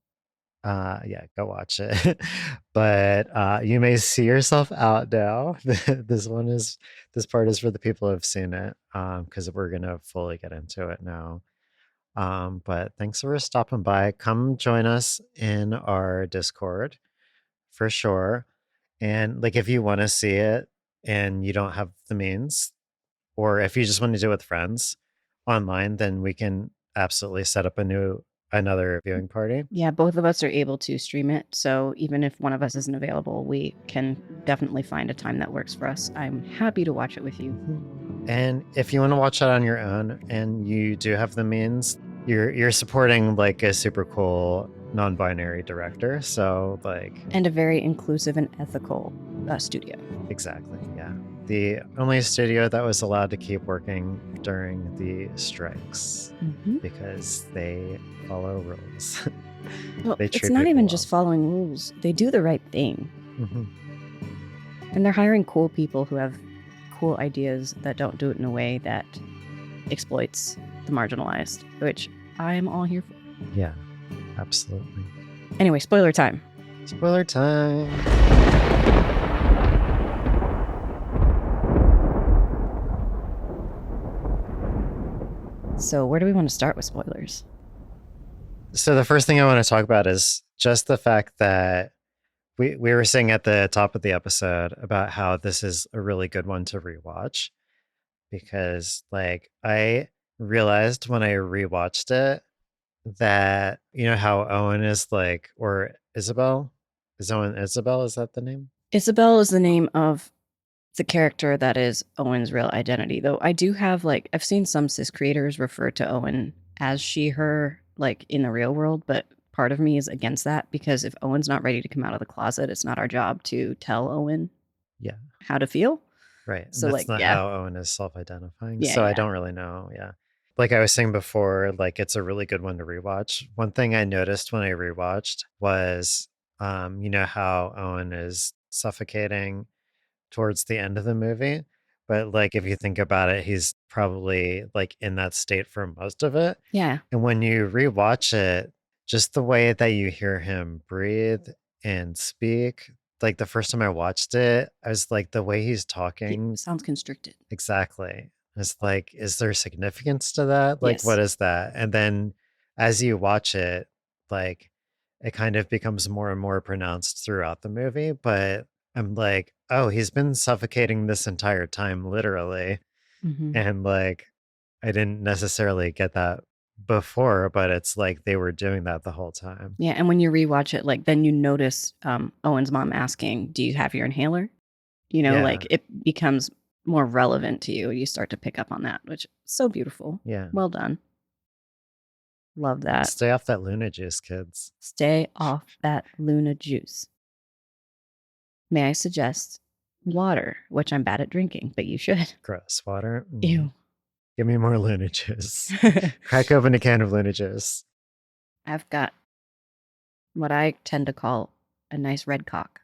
yeah, go watch it. But you may see yourself out now. This part is for the people who have seen it, because we're gonna fully get into it now. But thanks for stopping by. Come join us in our Discord for sure. And like if you want to see it and you don't have the means, or if you just want to do it with friends online, then we can absolutely set up another viewing party. Yeah, both of us are able to stream it. So even if one of us isn't available, we can definitely find a time that works for us. I'm happy to watch it with you. And if you want to watch it on your own and you do have the means, you're supporting like a super cool non-binary director. So like, and a very inclusive and ethical studio. Exactly. Yeah. The only studio that was allowed to keep working during the strikes because they follow rules. Well, They it's treat not people even well. just following rules. They do the right thing. Mm-hmm. And they're hiring cool people who have cool ideas that don't do it in a way that exploits the marginalized, which I am all here for. Yeah, absolutely. Anyway, spoiler time. Spoiler time. So where do we want to start with spoilers? So the first thing I want to talk about is just the fact that we were saying at the top of the episode about how this is a really good one to rewatch because like I realized when I rewatched it that you know how Owen is like, or Isabel? Is Owen Isabel? Is that the name? Isabel is the name of the character that is Owen's real identity. Though I do have like I've seen some cis creators refer to Owen as she, her, like in the real world, but part of me is against that because if Owen's not ready to come out of the closet, it's not our job to tell Owen Yeah, how to feel. right. And So that's like, not yeah. how Owen is self-identifying. Yeah, So I yeah. don't really know. Yeah. Like I was saying before, like it's a really good one to rewatch. One thing I noticed when I rewatched was you know how Owen is suffocating towards the end of the movie. But like if you think about it, he's probably like in that state for most of it. Yeah. And when you rewatch it, just the way that you hear him breathe and speak, like the first time I watched it, I was like, the way he's He talking, sounds constricted. exactly. It's like, is there significance to that? Like, what Yes. is that? And then as you watch it, like, it kind of becomes more and more pronounced throughout the movie. But I'm like, oh, he's been suffocating this entire time, literally. Hmm. And like, I didn't necessarily get that before, but it's like they were doing that the whole time. Yeah, and when you rewatch it, like then you notice Owen's mom asking, "Do you have your inhaler?" You know, Yeah. like it becomes more relevant to you. You start to pick up on that, which is so beautiful. Yeah. Well done. Love that. Stay off that Luna juice, kids. Stay off that Luna juice. May I suggest water, which I'm bad at drinking, but you should. Gross water. Ew. Give me more Luna juice. Crack open a can of Luna juice. I've got what I tend to call a nice red cock.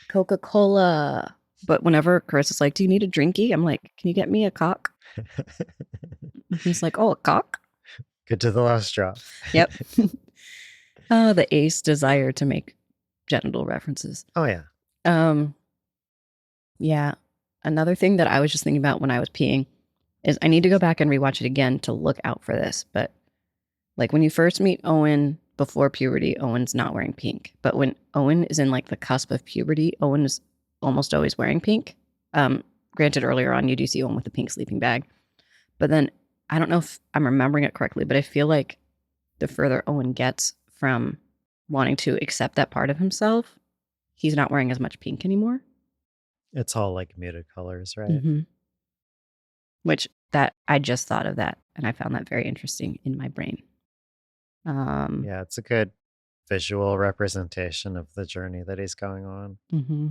Coca-Cola. But whenever Chris is like, "Do you need a drinky?" I'm like, "Can you get me a cock?" And he's like, "Oh, a cock?" Good to the last drop. Yep. Oh, the ace desire to make genital references. Oh, yeah. Um, yeah. Another thing that I was just thinking about when I was peeing is I need to go back and rewatch it again to look out for this. But like when you first meet Owen before puberty, Owen's not wearing pink. But when Owen is in like the cusp of puberty, Owen is almost always wearing pink. Granted, earlier on you do see Owen with a pink sleeping bag. But then I don't know if I'm remembering it correctly, but I feel like the further Owen gets from wanting to accept that part of himself, he's not wearing as much pink anymore. It's all like muted colors, right? Mm-hmm. Which that I just thought of that, and I found that very interesting in my brain. Yeah, it's a good visual representation of the journey that he's going on. Mm-hmm.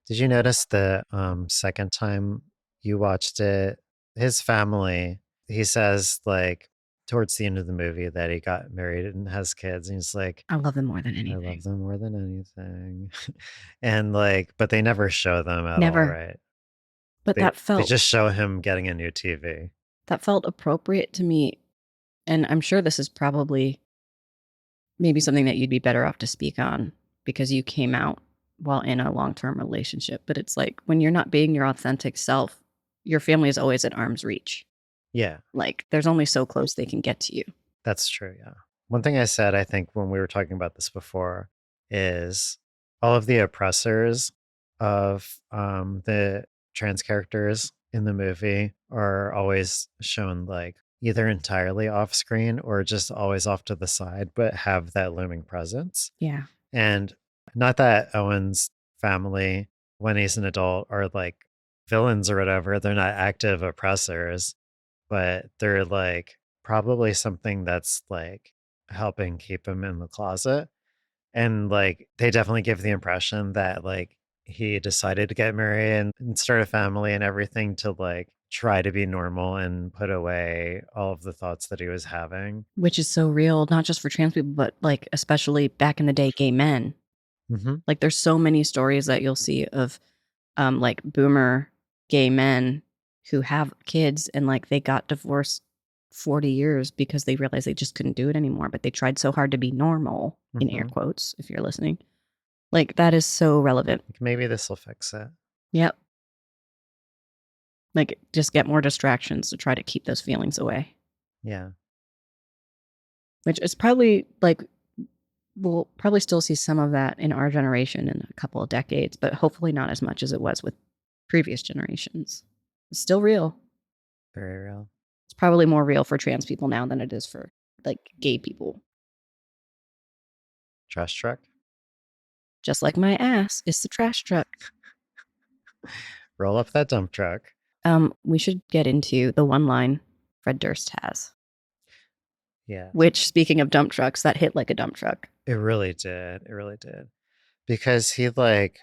Did you notice the second time you watched it, his family, he says like towards the end of the movie that he got married and has kids, and he's like, I love them more than I anything. love them more than anything. And like, but they never show them at all, Never. right? But They just show him getting a new TV. that felt appropriate to me, and I'm sure this is probably maybe something that you'd be better off to speak on because you came out while in a long-term relationship. But it's like when you're not being your authentic self, your family is always at arm's reach. Yeah, Like there's only so close they can get to you. that's true. Yeah. One thing I said, I think, when we were talking about this before, is all of the oppressors of the trans characters in the movie are always shown like either entirely off screen or just always off to the side, but have that looming presence. Yeah. And not that Owen's family, when he's an adult, are like villains or whatever. They're not active oppressors, but they're like probably something that's like helping keep him in the closet. And like they definitely give the impression that like he decided to get married and start a family and everything to like try to be normal and put away all of the thoughts that he was having. Which is so real, not just for trans people, but like especially back in the day, gay men. Mm-hmm. Like there's so many stories that you'll see of like boomer gay men who have kids and like they got divorced 40 years because they realized they just couldn't do it anymore, but they tried so hard to be normal in air Mm-hmm. quotes if you're listening. Like that is so relevant. Like maybe this will fix it. Yep. Like just get more distractions to try to keep those feelings away. Yeah. Which is probably like we'll probably still see some of that in our generation in a couple of decades, but hopefully not as much as it was with previous generations. It's still real. Very real. It's probably more real for trans people now than it is for like gay people. Trash truck. Just like my ass is the trash truck. Roll up that dump truck. We should get into the one line Fred Durst has. Yeah. Which, speaking of dump trucks, that hit like a dump truck. It really did. It really did. Because he like,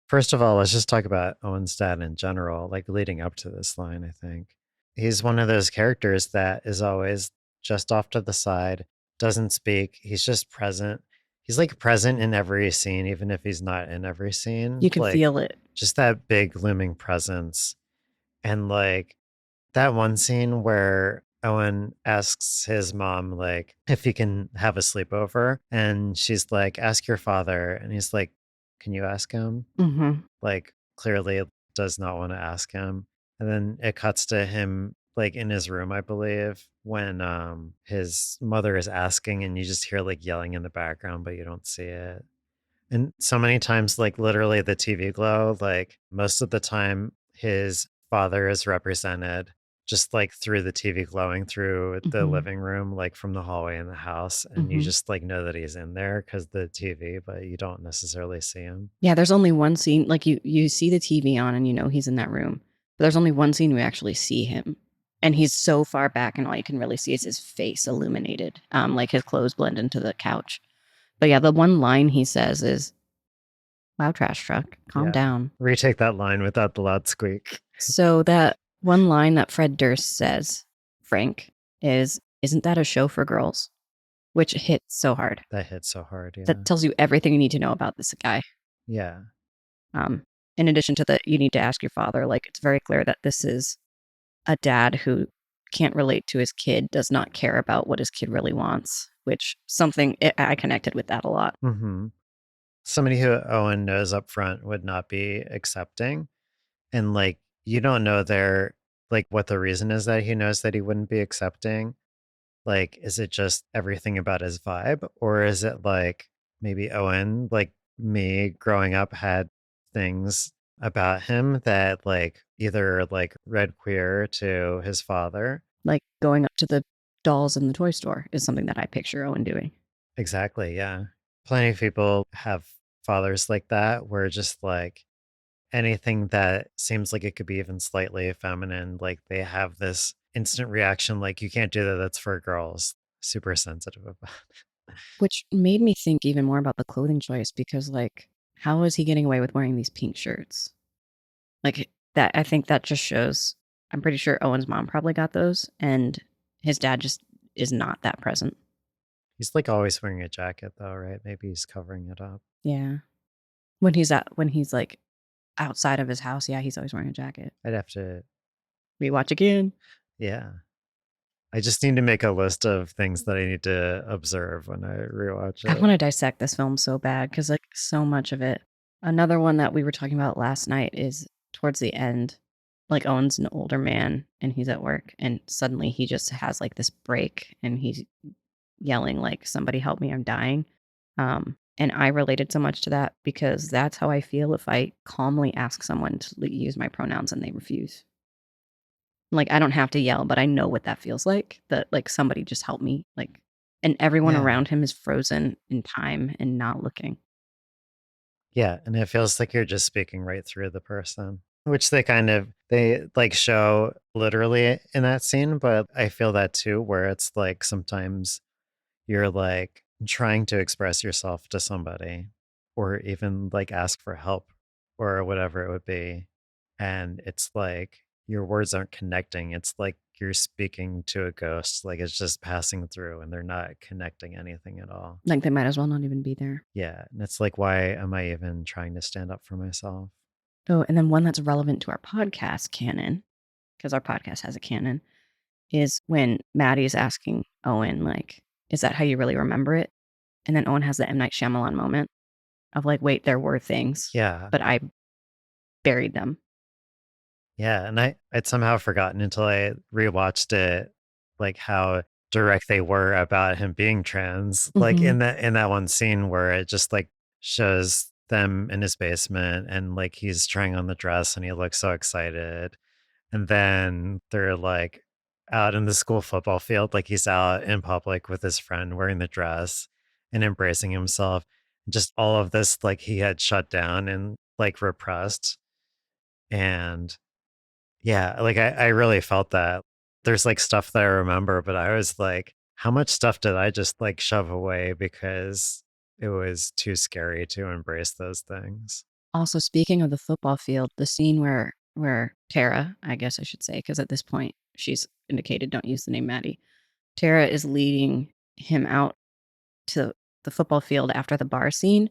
first of all, let's just talk about Owen's dad in general, like leading up to this line, I think. He's one of those characters that is always just off to the side, doesn't speak. He's just present. He's like present in every scene, even if he's not in every scene. You can like, feel it. Just that big looming presence. And like that one scene where Owen asks his mom, like, if he can have a sleepover. And she's like, ask your father. And he's like, can you ask him? Mm-hmm. Like, clearly does not want to ask him. And then it cuts to him, like, in his room, I believe, when his mother is asking, and you just hear, like, yelling in the background, but you don't see it. And so many times, like literally the TV glow, like most of the time, his father is represented just like through the TV glowing through the living room, like from the hallway in the house. And you just like know that he's in there because the TV, but you don't necessarily see him. Yeah, there's only one scene. Like you see the TV on and you know he's in that room. But there's only one scene we actually see him. And he's so far back and all you can really see is his face illuminated. Like his clothes blend into the couch. But yeah, the one line he says is, wow, trash truck, calm down. Retake that line without the loud squeak. So that one line that Fred Durst says, Frank, is, isn't that a show for girls? Which hits so hard. That hits so hard, yeah. That tells you everything you need to know about this guy. Yeah. In addition to that, you need to ask your father. Like, it's very clear that this is a dad who can't relate to his kid, does not care about what his kid really wants, which I connected with that a lot. Mm-hmm. Somebody who Owen knows up front would not be accepting. And like, you don't know like what the reason is that he knows that he wouldn't be accepting. Like, is it just everything about his vibe? Or is it like maybe Owen, like me growing up, had things about him that like either like read queer to his father? Like going up to the dolls in the toy store is something that I picture Owen doing. Exactly. Yeah. Plenty of people have fathers like that where just like anything that seems like it could be even slightly feminine, like they have this instant reaction, like, you can't do that. That's for girls. Super sensitive about it. Which made me think even more about the clothing choice because, like, how is he getting away with wearing these pink shirts? Like, that, I think that just shows, I'm pretty sure Owen's mom probably got those, and his dad just is not that present. He's like always wearing a jacket though, right? Maybe he's covering it up. Yeah. When he's like outside of his house, yeah, he's always wearing a jacket. I'd have to Rewatch again. Yeah. I just need to make a list of things that I need to observe when I rewatch it. I want to dissect this film so bad because, like, so much of it. Another one that we were talking about last night is towards the end, like, Owen's an older man and he's at work and suddenly he just has like this break and he's yelling like, somebody help me, I'm dying. And I related so much to that because that's how I feel if I calmly ask someone to use my pronouns and they refuse. Like, I don't have to yell, but I know what that feels like, that, like, somebody just help me, like, and everyone Yeah. around him is frozen in time and not looking. Yeah, and it feels like you're just speaking right through the person, which they like show literally in that scene, but I feel that too, where it's like sometimes you're like trying to express yourself to somebody or even like ask for help or whatever it would be. And it's like your words aren't connecting. It's like you're speaking to a ghost, like it's just passing through and they're not connecting anything at all. Like, they might as well not even be there. Yeah. And it's like, why am I even trying to stand up for myself? Oh, and then one that's relevant to our podcast canon, because our podcast has a canon, is when Maddie is asking Owen, like, is that how you really remember it? And then Owen has the M. Night Shyamalan moment of like, wait, there were things, Yeah. but I buried them. Yeah. And I'd somehow forgotten until I rewatched it, like how direct they were about him being trans. Like Mhm. in that one scene where it just like shows them in his basement and like he's trying on the dress and he looks so excited. And then they're like out in the school football field, like he's out in public with his friend wearing the dress and embracing himself. Just all of this, like he had shut down and like repressed. And yeah, like I really felt that. There's like stuff that I remember, but I was like, how much stuff did I just like shove away because it was too scary to embrace those things? Also, speaking of the football field, the scene where Tara, I guess I should say, because at this point she's indicated don't use the name Maddie. Tara is leading him out to the football field after the bar scene,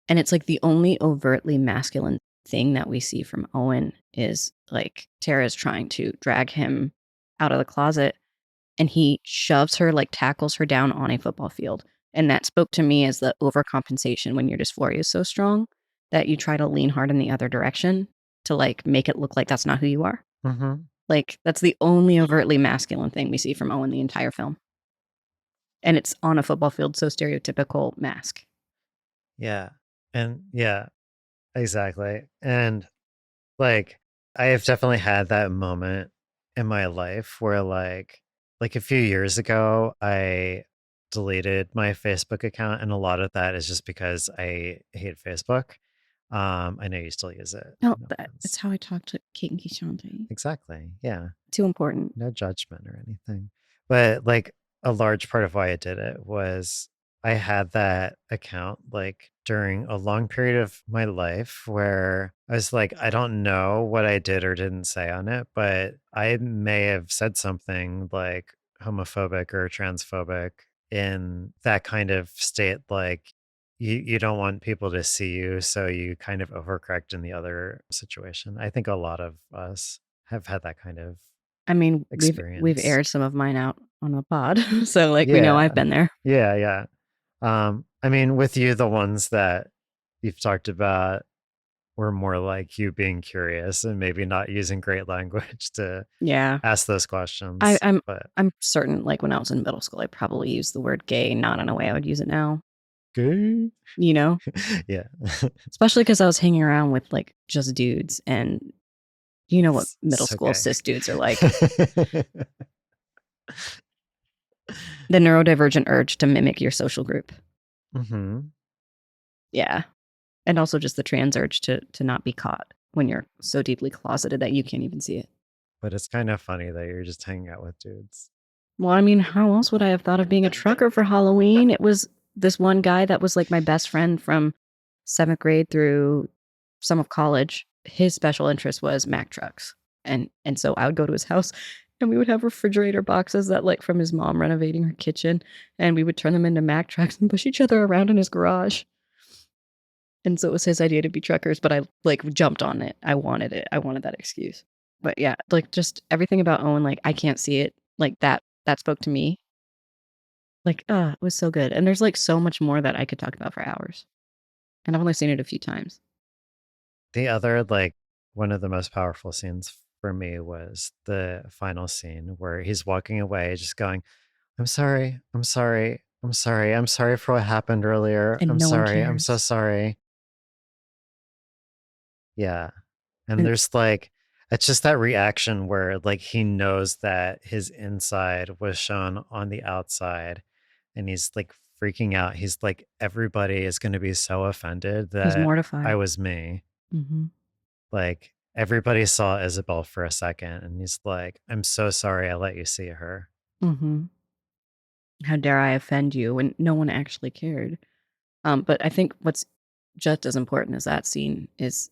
and it's like the only overtly masculine thing that we see from Owen is like Tara's trying to drag him out of the closet, and he shoves her, like tackles her down on a football field. And that spoke to me as the overcompensation when your dysphoria is so strong that you try to lean hard in the other direction to like make it look like that's not who you are. Mm-hmm. Like that's the only overtly masculine thing we see from Owen the entire film. And it's on a football field, so stereotypical mask. Yeah. And yeah, exactly. And like I have definitely had that moment in my life where like a few years ago I deleted my Facebook account and a lot of that is just because I hate Facebook. I know you still use it. No, No that's offense. how I talk to Kate and Keishante. Exactly. Yeah. Too important. No judgment or anything. But like a large part of why I did it was I had that account like during a long period of my life where I was like, I don't know what I did or didn't say on it, but I may have said something like homophobic or transphobic in that kind of state. Like, you don't want people to see you, so you kind of overcorrect in the other situation. I think a lot of us have had that kind of I mean, we've experience. aired some of mine out on the pod, so like we know I've Yeah. been there. Yeah, yeah. I mean, with you, the ones that you've talked about were more like you being curious and maybe not using great language to Yeah. ask those I, questions. I'm But I'm certain like when I was in middle school, I probably used the word gay, not in a way I would use it now. gay. You know? Yeah. Especially because I was hanging around with like just dudes and you know what middle It's school okay. cis dudes are like. The neurodivergent urge to mimic your social group. Hmm. Yeah. And also just the trans urge to not be caught when you're so deeply closeted that you can't even see it. But it's kind of funny that you're just hanging out with dudes. Well, I mean, how else would I have thought of being a trucker for Halloween? It was this one guy that was like my best friend from 7th grade through some of college. His special interest was Mack trucks. And so I would go to his house and we would have refrigerator boxes that like from his mom renovating her kitchen and we would turn them into Mack trucks and push each other around in his garage. And so it was his idea to be truckers, but I like jumped on it. I wanted it. I wanted that excuse. But yeah, like just everything about Owen, like I can't see it. Like that spoke to me. Like, it was so good. And there's like so much more that I could talk about for hours. And I've only seen it a few times. The other, like, one of the most powerful scenes for me was the final scene where he's walking away, just going, I'm sorry. I'm sorry. I'm sorry. I'm sorry for what happened earlier. And I'm no one sorry. I'm so cares. sorry. Yeah. And And there's like, it's just that reaction where like he knows that his inside was shown on the outside and he's like freaking out. He's like, everybody is going to be so offended he's that I mortified. was me. Mm-hmm. Like everybody saw Isabel for a second and he's like, I'm so sorry I let you see her. Mm-hmm. How dare I offend you when no one actually cared. But I think what's just as important as that scene is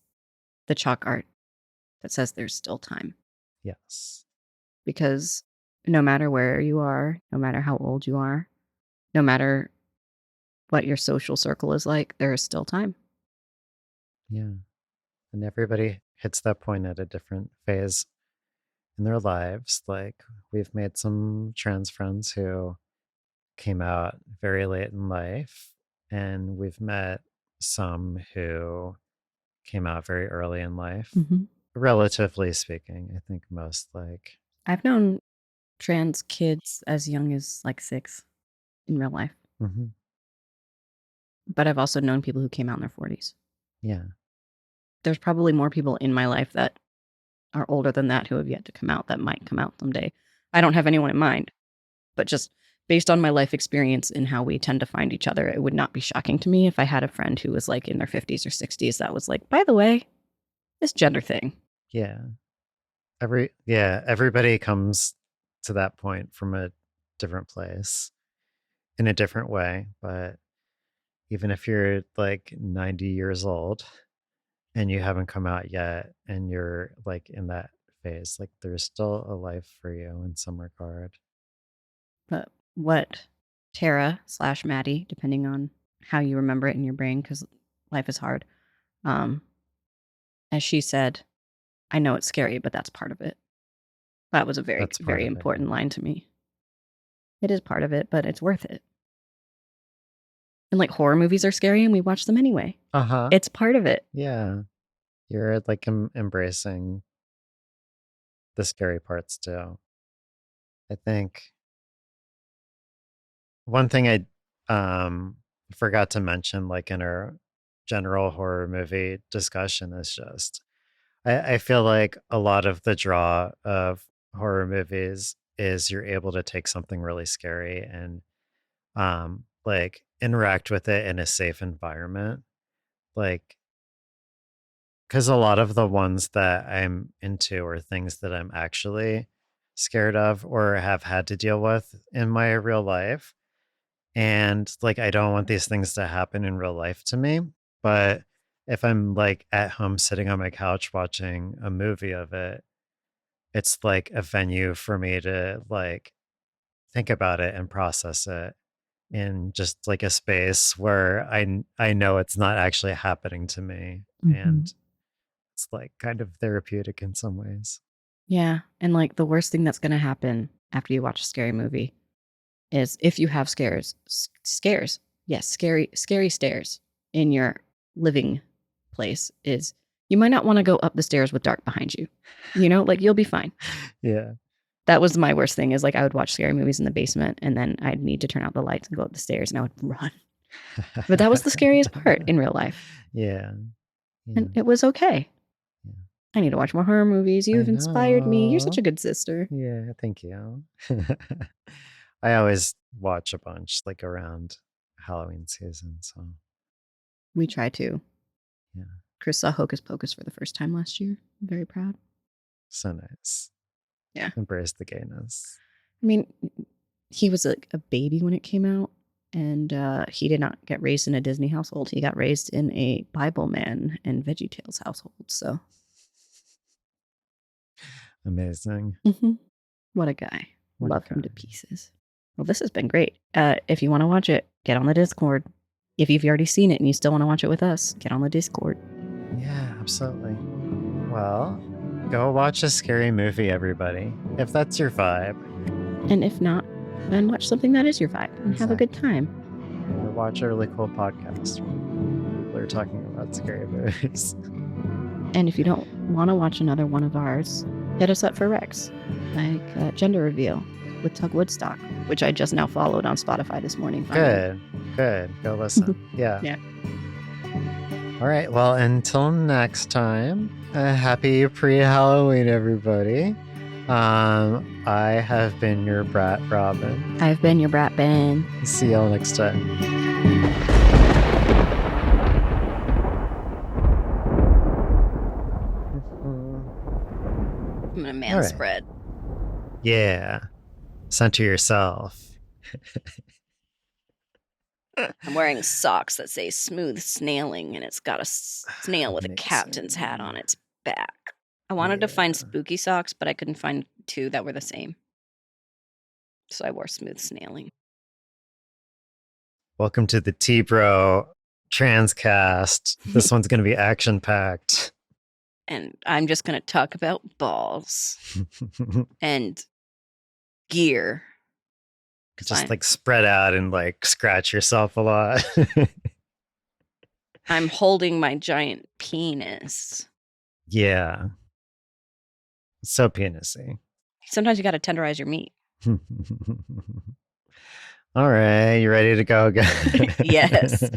the chalk art that says there's still time. Yes. Because no matter where you are, no matter how old you are, no matter what your social circle is like, there is still time. Yeah. And everybody hits that point at a different phase in their lives. Like we've made some trans friends who came out very late in life, and we've met some who came out very early in life. Mm-hmm. Relatively speaking, I think most like I've known trans kids as young as like 6 in real life. Mm-hmm. But I've also known people who came out in their 40s. Yeah. There's probably more people in my life that are older than that who have yet to come out that might come out someday. I don't have anyone in mind, but just based on my life experience and how we tend to find each other, it would not be shocking to me if I had a friend who was like in their 50s or 60s that was like, by the way, this gender thing. Yeah. Everybody comes to that point from a different place in a different way. But even if you're like 90 years old and you haven't come out yet and you're like in that phase, like there's still a life for you in some regard. But what Tara/Maddie, depending on how you remember it in your brain, because life is hard, as she said, I know it's scary, but that's part of it. That was a very, That's part very of it. important line to me. It is part of it, but it's worth it. And like horror movies are scary and we watch them anyway. Uh-huh. It's part of it. Yeah. You're like embracing the scary parts too. I think one thing I forgot to mention, like in our general horror movie discussion, is just I feel like a lot of the draw of horror movies is you're able to take something really scary and like interact with it in a safe environment. Like because a lot of the ones that I'm into are things that I'm actually scared of or have had to deal with in my real life. And like, I don't want these things to happen in real life to me. But if I'm like at home sitting on my couch watching a movie of it, it's like a venue for me to like think about it and process it in just like a space where I know it's not actually happening to me. And it's like kind of therapeutic in some ways. Yeah. And like the worst thing that's going to happen after you watch a scary movie is if you have scares, yes, scary stairs in your living place, is you might not want to go up the stairs with dark behind you. You know, like you'll be fine. Yeah. That was my worst thing, is like I would watch scary movies in the basement and then I'd need to turn out the lights and go up the stairs and I would run. But that was the scariest part in real life. Yeah. Yeah. And it was okay. Yeah. I need to watch more horror movies. You've inspired me. You're such know. a good sister. Yeah, thank you. I always watch a bunch like around Halloween season, so We try to. yeah, Chris saw Hocus Pocus for the first time last year. I'm very proud. so nice. Yeah. Embrace the gayness. I mean, he was a baby when it came out, and he did not get raised in a Disney household. He got raised in a Bible Man and VeggieTales household. So Amazing. What a guy. What a Love him to guy. pieces. Well, this has been great. If you want to watch it, get on the Discord. If you've already seen it and you still want to watch it with us, get on the Discord. Yeah, absolutely. Well, go watch a scary movie, everybody, if that's your vibe. And if not, then watch something that is your vibe and have a good time. Or watch a really cool podcast where people are talking about scary movies. And if you don't want to watch another one of ours, hit us up for Rex, like Gender Reveal with Tug Woodstock, which I just now followed on Spotify this morning. Good. Go listen. Yeah. Yeah. All right. Well, until next time, happy pre-Halloween, everybody. I have been your Brat Robin. I've been your Brat Ben. See y'all next time. I'm gonna man spread. Yeah. Center yourself. I'm wearing socks that say smooth snailing, and it's got a snail with a captain's hat on its back. I wanted to find spooky socks, but I couldn't find two that were the same. So I wore smooth snailing. Welcome to the T-Bro Transcast. This one's going to be action-packed. And I'm just going to talk about balls and gear. Just like spread out and like scratch yourself a lot. I'm holding my giant penis. Yeah. So penisy. Sometimes you got to tenderize your meat. All right, you ready to go again? Yes.